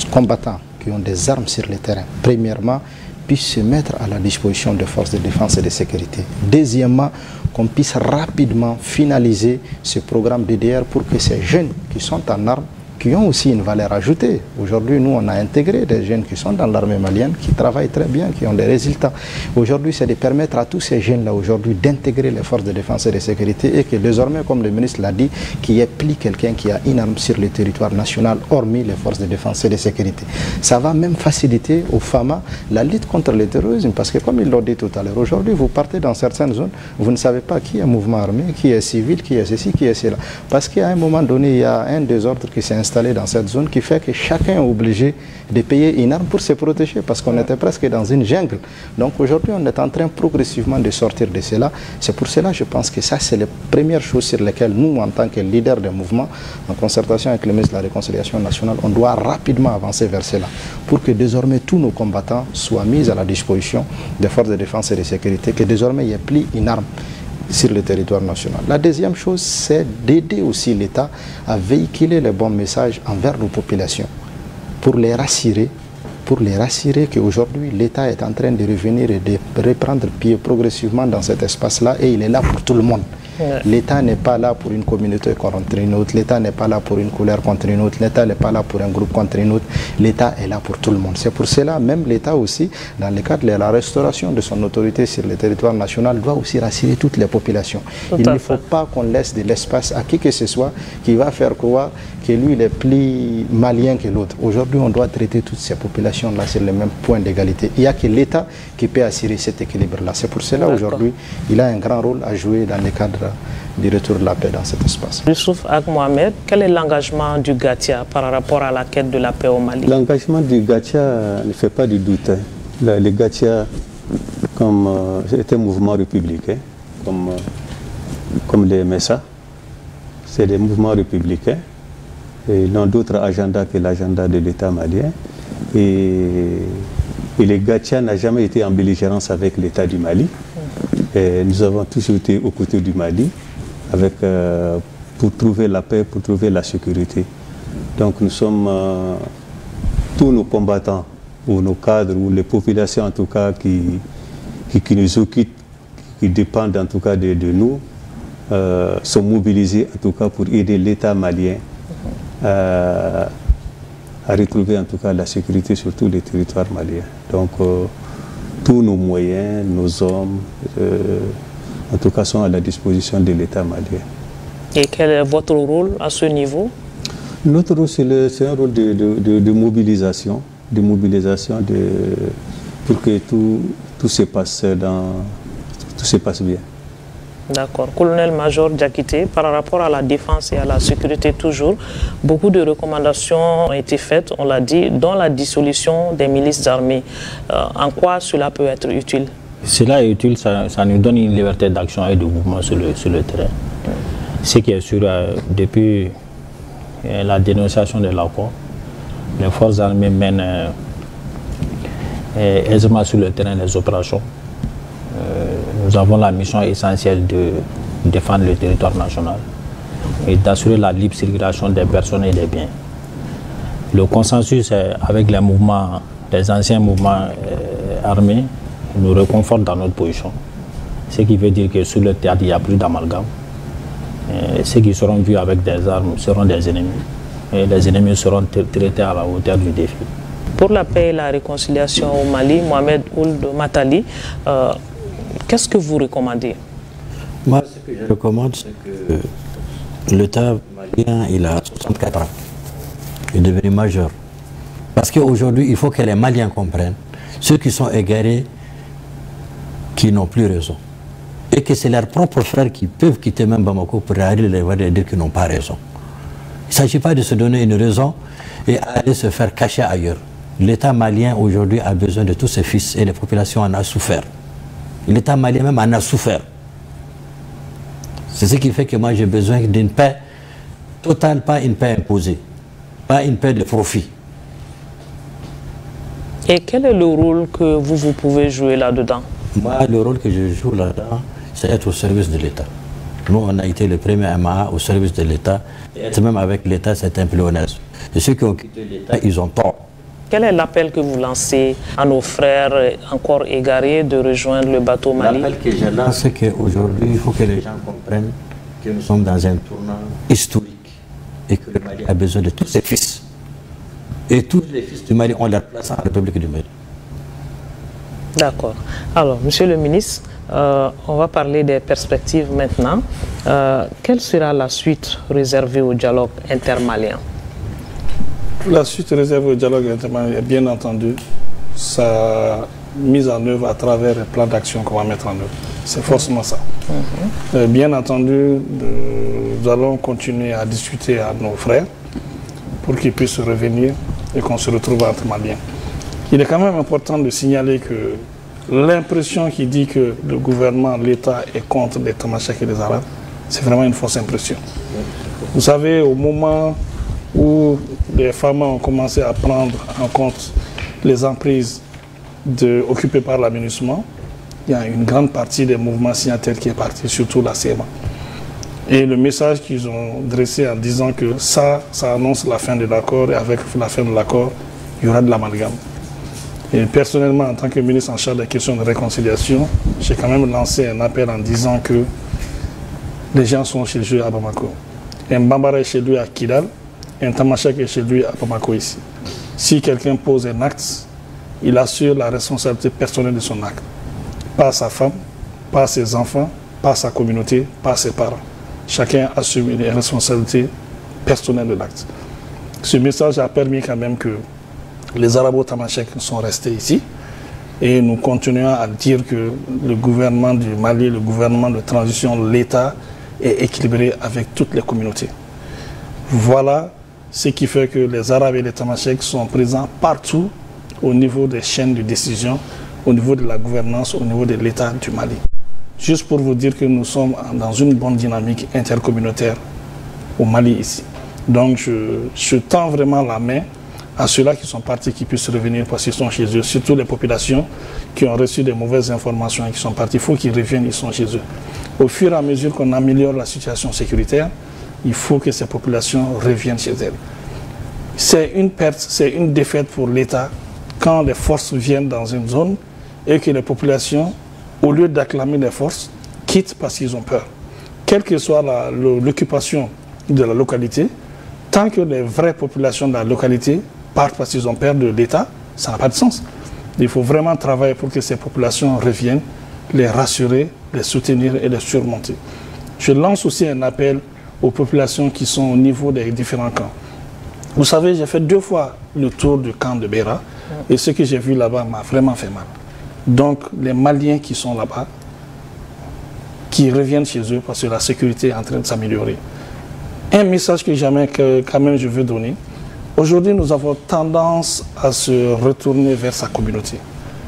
combattants qui ont des armes sur le terrain, premièrement, puissent se mettre à la disposition des forces de défense et de sécurité. Deuxièmement, qu'on puisse rapidement finaliser ce programme DDR pour que ces jeunes qui sont en armes, qui ont aussi une valeur ajoutée. Aujourd'hui, nous, on a intégré des jeunes qui sont dans l'armée malienne, qui travaillent très bien, qui ont des résultats. Aujourd'hui, c'est de permettre à tous ces jeunes-là aujourd'hui d'intégrer les forces de défense et de sécurité et que désormais, comme le ministre l'a dit, qu'il n'y ait plus quelqu'un qui a une arme sur le territoire national, hormis les forces de défense et de sécurité. Ça va même faciliter aux FAMA la lutte contre le terrorisme, parce que comme ils l'ont dit tout à l'heure, aujourd'hui, vous partez dans certaines zones, vous ne savez pas qui est mouvement armé, qui est civil, qui est ceci, qui est cela. Parce qu'à un moment donné, il y a un désordre qui s'est installé dans cette zone qui fait que chacun est obligé de payer une arme pour se protéger parce qu'on était presque dans une jungle. Donc aujourd'hui, on est en train progressivement de sortir de cela. C'est pour cela, je pense que ça, c'est les premières choses sur lesquelles nous, en tant que leaders des mouvements, en concertation avec le ministre de la Réconciliation nationale, on doit rapidement avancer vers cela pour que désormais tous nos combattants soient mis à la disposition des forces de défense et de sécurité, que désormais il n'y ait plus une arme sur le territoire national. La deuxième chose, c'est d'aider aussi l'État à véhiculer les bons messages envers nos populations pour les rassurer qu'aujourd'hui l'État est en train de revenir et de reprendre pied progressivement dans cet espace-là et il est là pour tout le monde. L'État n'est pas là pour une communauté contre une autre, l'État n'est pas là pour une couleur contre une autre, l'État n'est pas là pour un groupe contre une autre, l'État est là pour tout le monde. C'est pour cela, même l'État aussi, dans le cadre de la restauration de son autorité sur le territoire national, doit aussi rassurer toutes les populations. Il ne faut pas qu'on laisse de l'espace à qui que ce soit qui va faire croire que lui, il est plus malien que l'autre. Aujourd'hui, on doit traiter toutes ces populations-là sur le même point d'égalité. Il n'y a que l'État qui peut assurer cet équilibre-là. C'est pour cela, aujourd'hui, il a un grand rôle à jouer dans le cadre du retour de la paix dans cet espace. Youssouf Ag Mohamed, quel est l'engagement du GATIA par rapport à la quête de la paix au Mali? L'engagement du GATIA ne fait pas du doute. Le GATIA, c'est un mouvement républicain, comme les MSA, c'est des mouvements républicains. Et ils n'ont d'autre agenda que l'agenda de l'État malien. Et le GATIA n'a jamais été en belligérance avec l'État du Mali. Et nous avons toujours été aux côtés du Mali pour trouver la paix, pour trouver la sécurité. Donc nous sommes tous nos combattants, ou nos cadres, ou les populations en tout cas qui nous occupent, qui dépendent en tout cas de nous, sont mobilisés en tout cas pour aider l'État malien à retrouver en tout cas la sécurité sur tous les territoires maliens. Donc tous nos moyens, nos hommes, en tout cas sont à la disposition de l'État malien. Et quel est votre rôle à ce niveau? Notre rôle, c'est un rôle de mobilisation, pour que tout se passe bien. D'accord. Colonel-major Diakité, par rapport à la défense et à la sécurité toujours, beaucoup de recommandations ont été faites, on l'a dit, dont la dissolution des milices armées. En quoi cela peut être utile? Cela est utile, ça nous donne une liberté d'action et de mouvement sur le terrain. Ce qui est sûr, depuis la dénonciation de l'accord, les forces armées mènent aisément sur le terrain les opérations. Nous avons la mission essentielle de défendre le territoire national et d'assurer la libre circulation des personnes et des biens. Le consensus avec les mouvements, les anciens mouvements armés, nous réconforte dans notre position. Ce qui veut dire que sur le théâtre, il n'y a plus d'amalgame. Ceux qui seront vus avec des armes seront des ennemis. Et les ennemis seront traités à la hauteur du défi. Pour la paix et la réconciliation au Mali, Mohamed Ould Matali, qu'est-ce que vous recommandez? Moi, ce que je recommande, c'est que l'État malien, il a 64 ans. Il est devenu majeur. Parce qu'aujourd'hui, il faut que les Maliens comprennent ceux qui sont égarés, qui n'ont plus raison. Et que c'est leurs propres frères qui peuvent quitter même Bamako pour aller les voir et dire qu'ils n'ont pas raison. Il ne s'agit pas de se donner une raison et aller se faire cacher ailleurs. L'État malien aujourd'hui a besoin de tous ses fils et les populations en ont souffert. L'État malien même en a souffert. C'est ce qui fait que moi j'ai besoin d'une paix totale, pas une paix imposée, pas une paix de profit. Et quel est le rôle que vous pouvez jouer là-dedans? Moi, le rôle que je joue là-dedans, c'est être au service de l'État. Nous, on a été le premier MA au service de l'État. Être même avec l'État, c'est un pléonasme. Et ceux qui ont quitté l'État, ils ont tort. Quel est l'appel que vous lancez à nos frères encore égarés de rejoindre le bateau Mali? L'appel que je lance, c'est qu'aujourd'hui, il faut que les gens comprennent que nous sommes dans un tournant historique et que le Mali a besoin de tous ses fils. Et tous les fils du Mali ont leur place en République du Mali. D'accord. Alors, Monsieur le ministre, on va parler des perspectives maintenant. Quelle sera la suite réservée au dialogue intermalien? La suite réservée au dialogue intermalien, bien entendu, sa mise en œuvre à travers le plan d'action qu'on va mettre en œuvre. C'est forcément ça. Bien entendu, nous allons continuer à discuter à nos frères pour qu'ils puissent revenir et qu'on se retrouve entre Maliens. Il est quand même important de signaler que l'impression qui dit que le gouvernement, l'État est contre les Tamashek et les Arabes, c'est vraiment une fausse impression. Vous savez, au moment où les femmes ont commencé à prendre en compte les emprises occupées par l'aménagement, il y a une grande partie des mouvements signataires qui est partie, surtout la CMA. Et le message qu'ils ont dressé en disant que ça annonce la fin de l'accord, et avec la fin de l'accord, il y aura de l'amalgame. Et personnellement, en tant que ministre en charge des questions de réconciliation, j'ai quand même lancé un appel en disant que les gens sont chez eux à Bamako. Un Bambara est chez lui à Kidal, un Tamashek est chez lui à Bamako ici. Si quelqu'un pose un acte, il assure la responsabilité personnelle de son acte. Pas sa femme, pas ses enfants, pas sa communauté, pas ses parents. Chacun assume les responsabilités personnelles de l'acte. Ce message a permis quand même que les Arabo-Tamashek sont restés ici et nous continuons à dire que le gouvernement du Mali, le gouvernement de transition, l'État est équilibré avec toutes les communautés. Voilà ce qui fait que les Arabes et les Tamashek sont présents partout au niveau des chaînes de décision, au niveau de la gouvernance, au niveau de l'État du Mali. Juste pour vous dire que nous sommes dans une bonne dynamique intercommunautaire au Mali ici. Donc je tends vraiment la main à ceux-là qui sont partis, qui puissent revenir parce qu'ils sont chez eux, surtout les populations qui ont reçu des mauvaises informations et qui sont partis. Il faut qu'ils reviennent, ils sont chez eux. Au fur et à mesure qu'on améliore la situation sécuritaire, il faut que ces populations reviennent chez elles. C'est une perte, c'est une défaite pour l'État quand les forces viennent dans une zone et que les populations, au lieu d'acclamer les forces, quittent parce qu'ils ont peur. Quelle que soit l'occupation de la localité, tant que les vraies populations de la localité partent parce qu'ils ont peur de l'État, ça n'a pas de sens. Il faut vraiment travailler pour que ces populations reviennent, les rassurer, les soutenir et les surmonter. Je lance aussi un appel aux populations qui sont au niveau des différents camps. Vous savez, j'ai fait 2 fois le tour du camp de Beira et ce que j'ai vu là-bas m'a vraiment fait mal. Donc les Maliens qui sont là-bas, qui reviennent chez eux parce que la sécurité est en train de s'améliorer. Un message que quand même je veux donner. Aujourd'hui, nous avons tendance à se retourner vers sa communauté.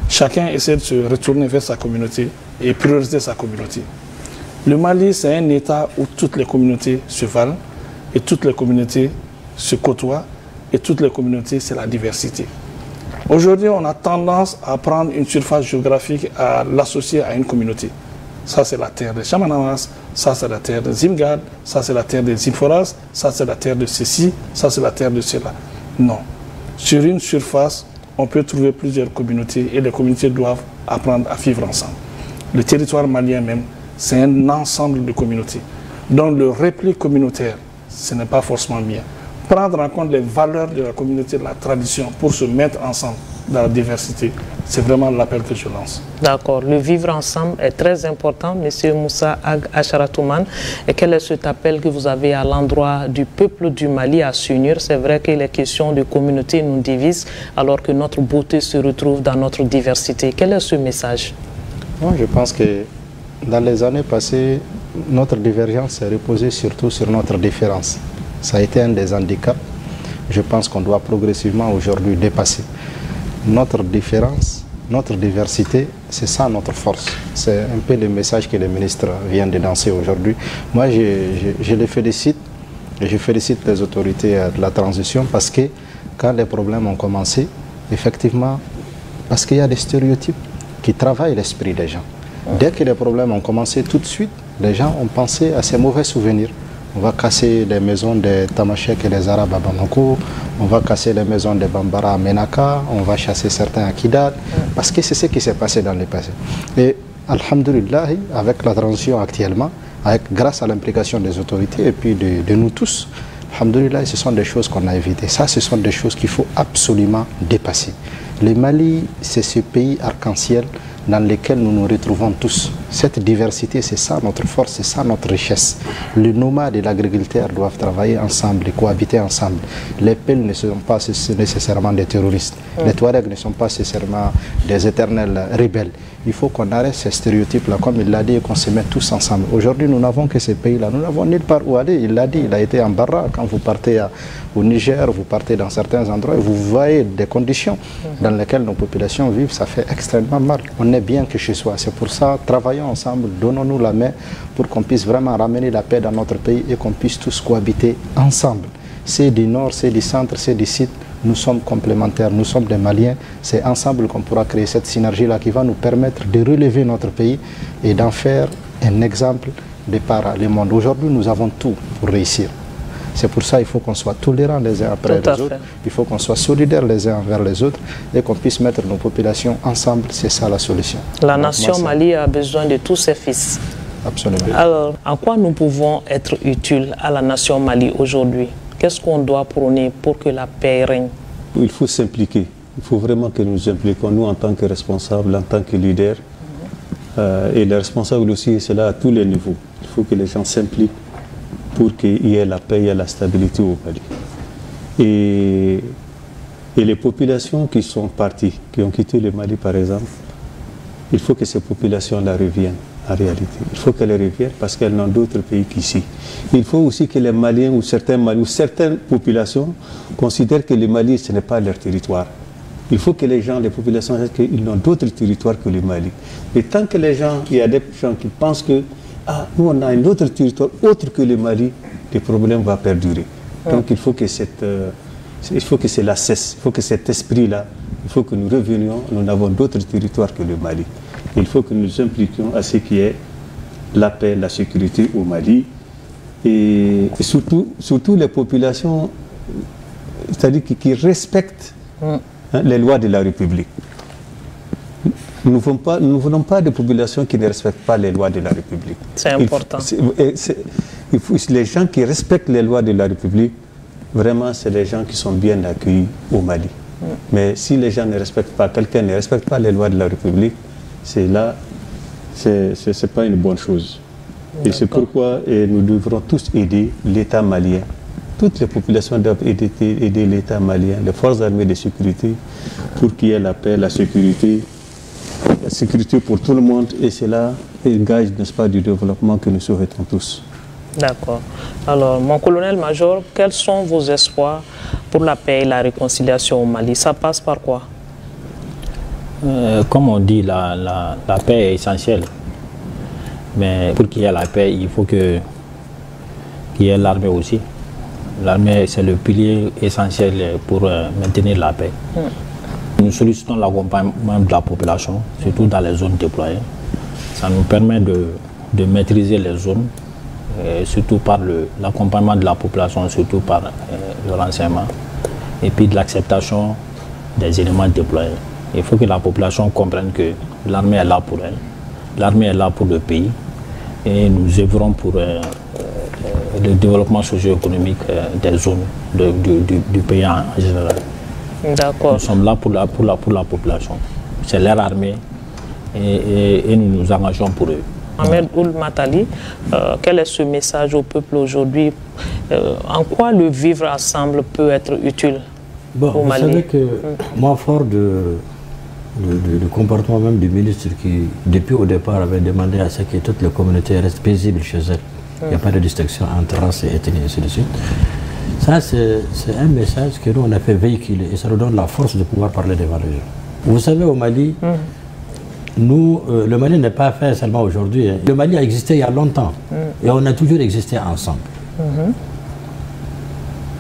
Chacun essaie de se retourner vers sa communauté et prioriser sa communauté. Le Mali, c'est un État où toutes les communautés se valent et toutes les communautés se côtoient et toutes les communautés, c'est la diversité. Aujourd'hui, on a tendance à prendre une surface géographique, à l'associer à une communauté. Ça, c'est la terre de Chamanamas, ça, c'est la terre de Zimgad, ça, c'est la terre de Zimforas, ça, c'est la terre de ceci, ça, c'est la terre de cela. Non. Sur une surface, on peut trouver plusieurs communautés et les communautés doivent apprendre à vivre ensemble. Le territoire malien même, c'est un ensemble de communautés. Donc, le repli communautaire, ce n'est pas forcément bien. Prendre en compte les valeurs de la communauté, de la tradition, pour se mettre ensemble dans la diversité, C'est vraiment l'appel que je lance. D'accord. Le vivre ensemble est très important, Monsieur Moussa Ag Acharatouman. Et quel est cet appel que vous avez à l'endroit du peuple du Mali à s'unir? C'est vrai que les questions de communauté nous divisent, alors que notre beauté se retrouve dans notre diversité. Quel est ce message? Moi, je pense que dans les années passées, notre divergence s'est reposée surtout sur notre différence. Ça a été un des handicaps. Je pense qu'on doit progressivement aujourd'hui dépasser. Notre différence, notre diversité, c'est ça notre force. C'est un peu le message que le ministre vient de lancer aujourd'hui. Moi, je les félicite et je félicite les autorités de la transition parce que quand les problèmes ont commencé, effectivement, parce qu'il y a des stéréotypes qui travaillent l'esprit des gens. Dès que les problèmes ont commencé, tout de suite, les gens ont pensé à ces mauvais souvenirs. On va casser les maisons des Tamashek et des Arabes à Bamako, on va casser les maisons des Bambara à Menaka, on va chasser certains à Kidal, parce que c'est ce qui s'est passé dans le passé. Et alhamdulillah, avec la transition actuellement, grâce à l'implication des autorités et puis de nous tous, alhamdulillah, ce sont des choses qu'on a évitées. Ça, ce sont des choses qu'il faut absolument dépasser. Le Mali, c'est ce pays arc-en-ciel dans lequel nous nous retrouvons tous. Cette diversité, c'est ça notre force, c'est ça notre richesse. Les nomades et l'agriculteur doivent travailler ensemble et cohabiter ensemble. Les Peuls ne sont pas nécessairement des terroristes. Les Touaregs ne sont pas nécessairement des éternels rebelles. Il faut qu'on arrête ces stéréotypes-là, comme il l'a dit, et qu'on se mette tous ensemble. Aujourd'hui, nous n'avons que ces pays-là. Nous n'avons nulle part où aller. Il l'a dit, il a été en Barra. Quand vous partez au Niger, vous partez dans certains endroits, et vous voyez des conditions dans lesquelles nos populations vivent. Ça fait extrêmement mal. On est bien que chez soi. C'est pour ça, travaillons ensemble, donnons-nous la main pour qu'on puisse vraiment ramener la paix dans notre pays et qu'on puisse tous cohabiter ensemble. C'est du nord, c'est du centre, c'est du sud. Nous sommes complémentaires, nous sommes des Maliens. C'est ensemble qu'on pourra créer cette synergie-là qui va nous permettre de relever notre pays et d'en faire un exemple de par le monde. Aujourd'hui, nous avons tout pour réussir. C'est pour ça qu'il faut qu'on soit tolérants les uns après les autres. Il faut qu'on soit solidaires les uns envers les autres et qu'on puisse mettre nos populations ensemble. C'est ça la solution. La nation Mali a besoin de tous ses fils. Absolument. Alors, en quoi nous pouvons être utiles à la nation Mali aujourd'hui? Qu'est-ce qu'on doit prôner pour que la paix règne? Il faut s'impliquer. Il faut vraiment que nous nous impliquions, nous en tant que responsables, en tant que leaders. Et les responsables aussi, c'est là à tous les niveaux. Il faut que les gens s'impliquent pour qu'il y ait la paix et la stabilité au Mali. Et les populations qui sont parties, qui ont quitté le Mali par exemple, il faut que ces populations-là reviennent en réalité. Il faut qu'elles reviennent parce qu'elles n'ont d'autres pays qu'ici. Il faut aussi que les Maliens ou certaines populations considèrent que le Mali, ce n'est pas leur territoire. Il faut que les populations sachent qu'ils n'ont d'autres territoires que le Mali. Et tant que il y a des gens qui pensent que nous on a un autre territoire autre que le Mali, le problème va perdurer. Donc il faut que cela cesse, il faut que cet esprit-là, il faut que nous revenions, nous n'avons d'autres territoires que le Mali. Il faut que nous nous impliquions à ce qu'il y ait la paix, la sécurité au Mali et surtout les populations, c'est-à-dire qui respectent les lois de la République. Nous ne voulons pas de populations qui ne respectent pas les lois de la République. C'est important. Les gens qui respectent les lois de la République, vraiment, c'est les gens qui sont bien accueillis au Mali. Mais si les gens ne respectent pas, quelqu'un ne respecte pas les lois de la République, c'est pas une bonne chose. Et c'est pourquoi nous devrons tous aider l'État malien. Toutes les populations doivent aider l'État malien, les forces armées de sécurité, pour qu'il y ait la paix, la sécurité pour tout le monde. Et c'est là le gage, n'est-ce pas, du développement que nous souhaitons tous. D'accord. Alors, mon colonel-major, quels sont vos espoirs pour la paix et la réconciliation au Mali? Ça passe par quoi? Comme on dit, la paix est essentielle. Mais pour qu'il y ait la paix, il faut qu'il y ait l'armée aussi. L'armée, c'est le pilier essentiel pour maintenir la paix. Nous sollicitons l'accompagnement de la population, surtout dans les zones déployées. Ça nous permet de maîtriser les zones, surtout par l'accompagnement de la population, surtout par le renseignement, et puis de l'acceptation des éléments déployés. Il faut que la population comprenne que l'armée est là pour elle, l'armée est là pour le pays, et nous œuvrons pour le développement socio-économique des zones du pays en général. D'accord. Nous sommes là pour la population. c'est leur armée et nous nous engageons pour eux. Ahmed Ould Matali, quel est ce message au peuple aujourd'hui? En quoi le vivre ensemble peut être utile au Mali? Vous savez que moi, fort du comportement même du ministre qui, depuis au départ, avait demandé à ce que toutes les communautés restent paisibles chez elles. Il n'y a pas de distinction entre race et ethnie, et ainsi de suite. Ça, c'est un message que nous, on a fait véhiculer et ça nous donne la force de pouvoir parler devant les gens. Vous savez, au Mali, nous, le Mali n'est pas fait seulement aujourd'hui. Le Mali a existé il y a longtemps et on a toujours existé ensemble.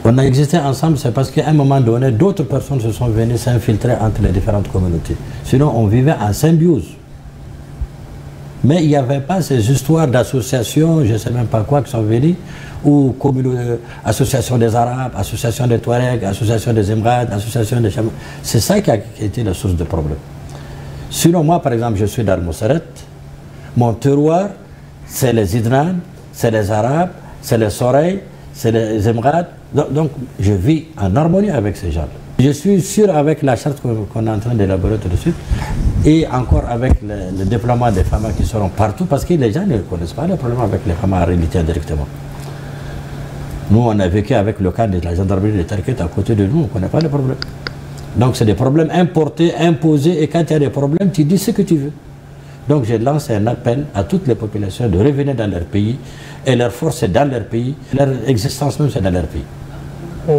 On a existé ensemble, c'est parce qu'à un moment donné, d'autres personnes se sont venues s'infiltrer entre les différentes communautés. Sinon, on vivait en symbiose. Mais il n'y avait pas ces histoires d'associations, je ne sais même pas quoi, qui sont venues, ou association des Arabes, association des Touaregs, association des Emrades, association des Chamans. C'est ça qui a été la source de problème. Sinon, moi, par exemple, je suis d'Al-Moussaret. Mon terroir, c'est les Idnan, c'est les Arabes, c'est les Soreilles, c'est les Emrades. Donc, je vis en harmonie avec ces gens. Je suis sûr, avec la charte qu'on est en train d'élaborer tout de suite, et encore avec le déploiement des femmes qui seront partout, parce que les gens ne connaissent pas les problèmes avec les femmes en réalité directement. Nous, on a vécu avec le cas de la gendarmerie de Tarket à côté de nous, on ne connaît pas les problèmes. Donc, c'est des problèmes importés, imposés, et quand il y a des problèmes, tu dis ce que tu veux. Donc, je lance un appel à toutes les populations de revenir dans leur pays, et leur force est dans leur pays, leur existence même c'est dans leur pays.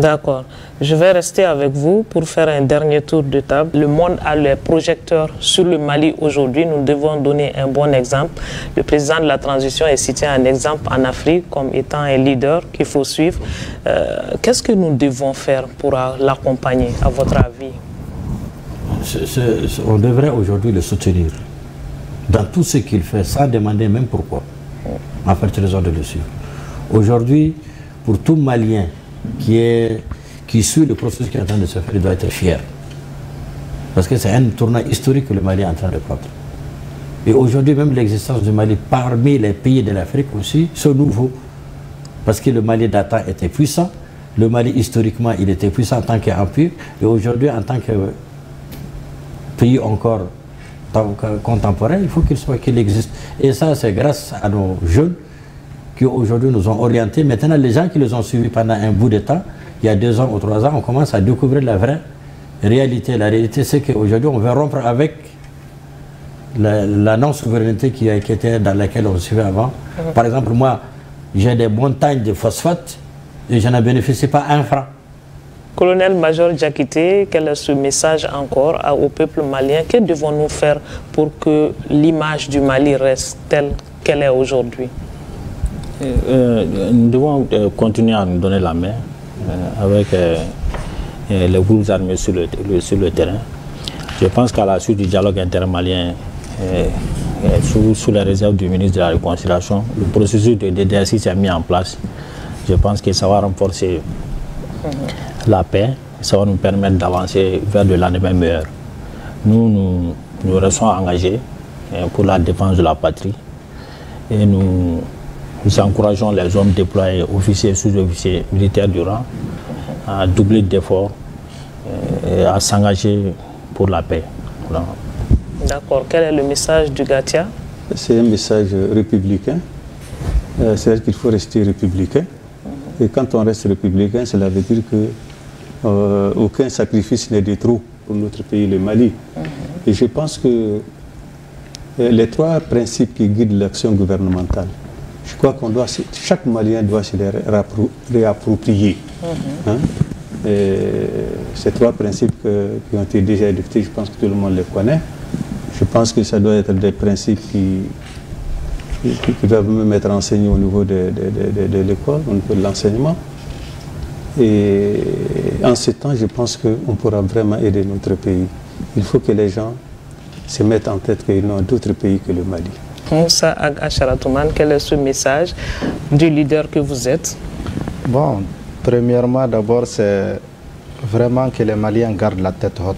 D'accord. Je vais rester avec vous pour faire un dernier tour de table. Le monde a les projecteurs sur le Mali aujourd'hui. Nous devons donner un bon exemple. Le président de la transition est cité un exemple en Afrique comme étant un leader qu'il faut suivre. Qu'est-ce que nous devons faire pour l'accompagner, à votre avis? On devrait aujourd'hui le soutenir dans tout ce qu'il fait, sans demander même pourquoi. En fait, raison de le suivre. Aujourd'hui, pour tout Malien qui suit le processus qui est en train de se faire, il doit être fier. Parce que c'est un tournant historique que le Mali est en train de prendre. Et aujourd'hui, même l'existence du Mali parmi les pays de l'Afrique aussi, c'est nouveau. Parce que le Mali d'antan était puissant, le Mali historiquement, il était puissant en tant qu'empire, et aujourd'hui, en tant que pays encore contemporain, il faut qu'il existe. Et ça, c'est grâce à nos jeunes qui aujourd'hui nous ont orientés. Maintenant, les gens qui les ont suivis pendant un bout de temps, il y a 2 ans ou 3 ans, on commence à découvrir la vraie réalité. La réalité, c'est qu'aujourd'hui, on veut rompre avec la non-souveraineté qui était dans laquelle on suivait avant. Par exemple, moi, j'ai des montagnes de phosphate et je n'en bénéficie pas un franc. Colonel-major Diakité, quel est ce message encore au peuple malien? Que devons-nous faire pour que l'image du Mali reste telle qu'elle est aujourd'hui? Nous devons continuer à nous donner la main avec les groupes armés sur le terrain. Je pense qu'à la suite du dialogue intermalien, sous les réserves du ministre de la Réconciliation, le processus de DDRC s'est mis en place. Je pense que ça va renforcer la paix, ça va nous permettre d'avancer vers le lendemain meilleur. Nous restons engagés pour la défense de la patrie et nous encourageons les hommes déployés, officiers et sous-officiers militaires du rang, à doubler d'efforts et à s'engager pour la paix. Voilà. D'accord. Quel est le message du Gatia? C'est un message républicain. C'est-à-dire qu'il faut rester républicain. Et quand on reste républicain, cela veut dire que aucun sacrifice n'est de trop pour notre pays, le Mali. Et je pense que les 3 principes qui guident l'action gouvernementale, je crois qu'on doit, chaque Malien doit se les réapproprier. Ces 3 principes qui ont été déjà adoptés, je pense que tout le monde les connaît. Je pense que ça doit être des principes qui doivent même être enseignés au niveau de l'école, au niveau de l'enseignement. Et en ce temps, je pense qu'on pourra vraiment aider notre pays. Il faut que les gens se mettent en tête qu'ils n'ont d'autres pays que le Mali. Moussa Acharatoumane, quel est ce message du leader que vous êtes? Bon, premièrement, d'abord, c'est vraiment que les Maliens gardent la tête haute.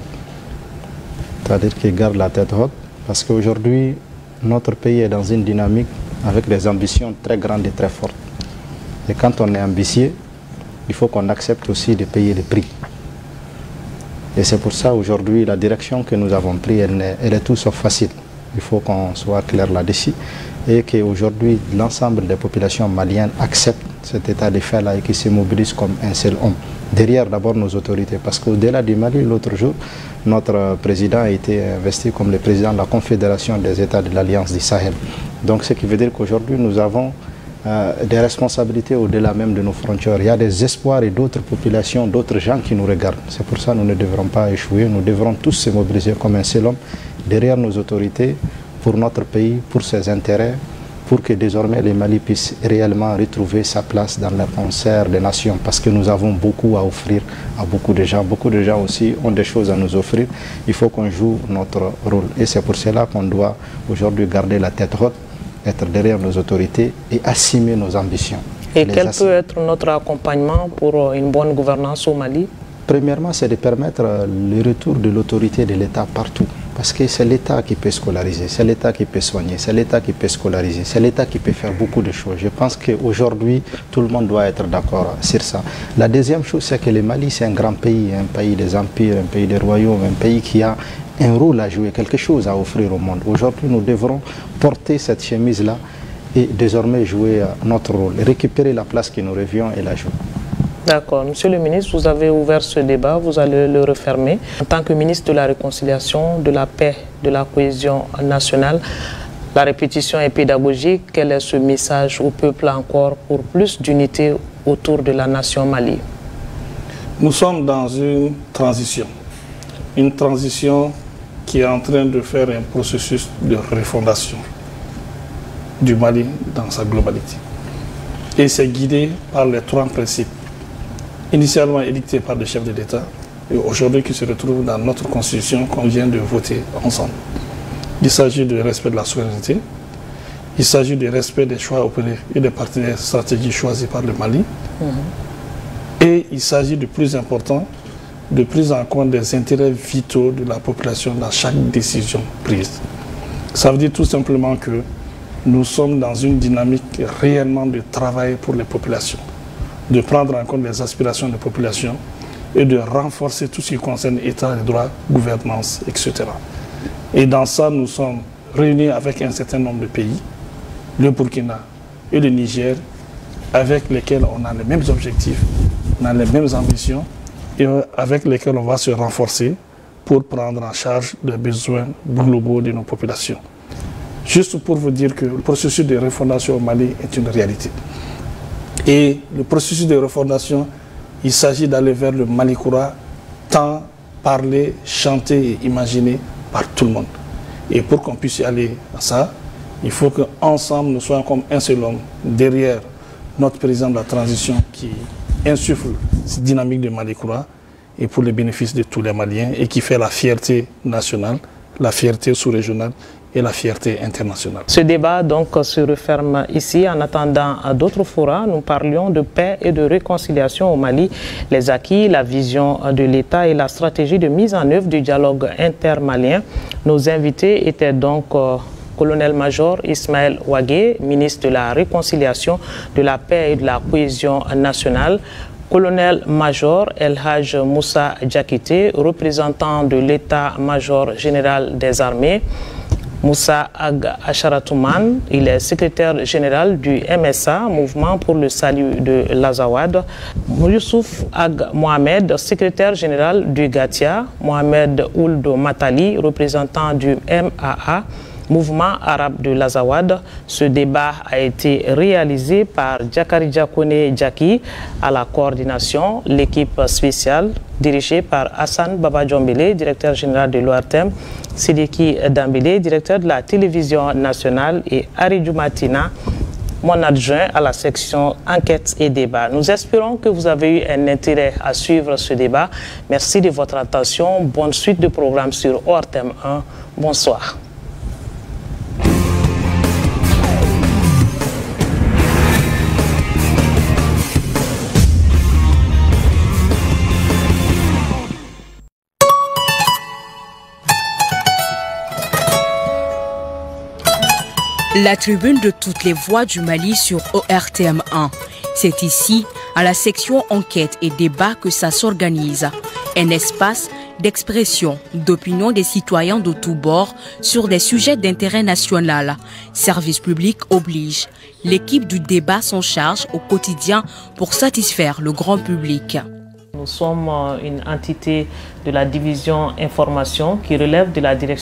C'est-à-dire qu'ils gardent la tête haute, parce qu'aujourd'hui, notre pays est dans une dynamique avec des ambitions très grandes et très fortes. Et quand on est ambitieux, il faut qu'on accepte aussi de payer le prix. Et c'est pour ça aujourd'hui la direction que nous avons prise, elle est tout sauf facile. Il faut qu'on soit clair là-dessus et qu'aujourd'hui l'ensemble des populations maliennes acceptent cet état de fait-là et qui se mobilisent comme un seul homme. Derrière d'abord nos autorités, parce qu'au-delà du Mali, l'autre jour, notre président a été investi comme le président de la Confédération des États de l'Alliance du Sahel. Donc ce qui veut dire qu'aujourd'hui nous avons des responsabilités au-delà même de nos frontières. Il y a des espoirs et d'autres populations, d'autres gens qui nous regardent. C'est pour ça que nous ne devrons pas échouer, nous devrons tous se mobiliser comme un seul homme derrière nos autorités pour notre pays, pour ses intérêts, pour que désormais le Mali puisse réellement retrouver sa place dans le concert des nations, parce que nous avons beaucoup à offrir à beaucoup de gens. Beaucoup de gens aussi ont des choses à nous offrir. Il faut qu'on joue notre rôle. Et c'est pour cela qu'on doit aujourd'hui garder la tête haute, être derrière nos autorités et assumer nos ambitions. Et quel peut être notre accompagnement pour une bonne gouvernance au Mali? Premièrement, c'est de permettre le retour de l'autorité de l'État partout. Parce que c'est l'État qui peut scolariser, c'est l'État qui peut soigner, c'est l'État qui peut scolariser, c'est l'État qui peut faire beaucoup de choses. Je pense qu'aujourd'hui, tout le monde doit être d'accord sur ça. La deuxième chose, c'est que le Mali, c'est un grand pays, un pays des empires, un pays des royaumes, un pays qui a un rôle à jouer, quelque chose à offrir au monde. Aujourd'hui, nous devrons porter cette chemise-là et désormais jouer notre rôle, récupérer la place qui nous revient et la jouer. D'accord. Monsieur le ministre, vous avez ouvert ce débat, vous allez le refermer. En tant que ministre de la Réconciliation, de la Paix, de la Cohésion nationale, la répétition est pédagogique. Quel est ce message au peuple encore pour plus d'unité autour de la nation Mali? Nous sommes dans une transition qui est en train de faire un processus de refondation du Mali dans sa globalité. Et c'est guidé par les trois principes initialement édictés par le chef de l'État et aujourd'hui qui se retrouvent dans notre constitution qu'on vient de voter ensemble. Il s'agit du respect de la souveraineté, il s'agit du respect des choix opérés et des partenaires stratégiques choisis par le Mali, et il s'agit du plus important, de prise en compte des intérêts vitaux de la population dans chaque décision prise. Ça veut dire tout simplement que nous sommes dans une dynamique réellement de travail pour les populations, de prendre en compte les aspirations des populations et de renforcer tout ce qui concerne l'État, les droits, gouvernance, etc. Et dans ça, nous sommes réunis avec un certain nombre de pays, le Burkina et le Niger, avec lesquels on a les mêmes objectifs, on a les mêmes ambitions et avec lesquels on va se renforcer pour prendre en charge les besoins globaux de nos populations. Juste pour vous dire que le processus de refondation au Mali est une réalité. Et le processus de refondation, il s'agit d'aller vers le Mali Koura, tant parlé, chanté et imaginé par tout le monde. Et pour qu'on puisse y aller à ça, il faut qu'ensemble nous soyons comme un seul homme derrière notre président de la transition qui insuffle cette dynamique de Mali Koura et pour le bénéfice de tous les Maliens et qui fait la fierté nationale, la fierté sous-régionale et la fierté internationale. Ce débat donc se referme ici. En attendant d'autres forats, nous parlions de paix et de réconciliation au Mali, les acquis, la vision de l'État et la stratégie de mise en œuvre du dialogue intermalien. Nos invités étaient donc colonel-major Ismaël Ouagué, ministre de la Réconciliation, de la Paix et de la Cohésion nationale, colonel-major El Hadj Moussa Diakité, représentant de l'État-major général des armées, Moussa Ag Acharatouman, il est secrétaire général du MSA, Mouvement pour le salut de l'Azawad. Youssouf Ag Mohamed, secrétaire général du Gatia. Mohamed Ould Matali, représentant du MAA, Mouvement arabe de l'Azawad. Ce débat a été réalisé par Djakari Diakone Djaki à la coordination, l'équipe spéciale dirigée par Hassan Baba Djombele, directeur général de l'ORTM, Sidiki Dambele, directeur de la télévision nationale, et Aridou Matina, mon adjoint à la section enquête et débat. Nous espérons que vous avez eu un intérêt à suivre ce débat. Merci de votre attention. Bonne suite de programme sur ORTM 1. Bonsoir. La tribune de toutes les voix du Mali sur ORTM 1. C'est ici, à la section enquête et débat, que ça s'organise. Un espace d'expression, d'opinion des citoyens de tous bords sur des sujets d'intérêt national. Service public oblige. L'équipe du débat s'en charge au quotidien pour satisfaire le grand public. Nous sommes une entité de la division information qui relève de la direction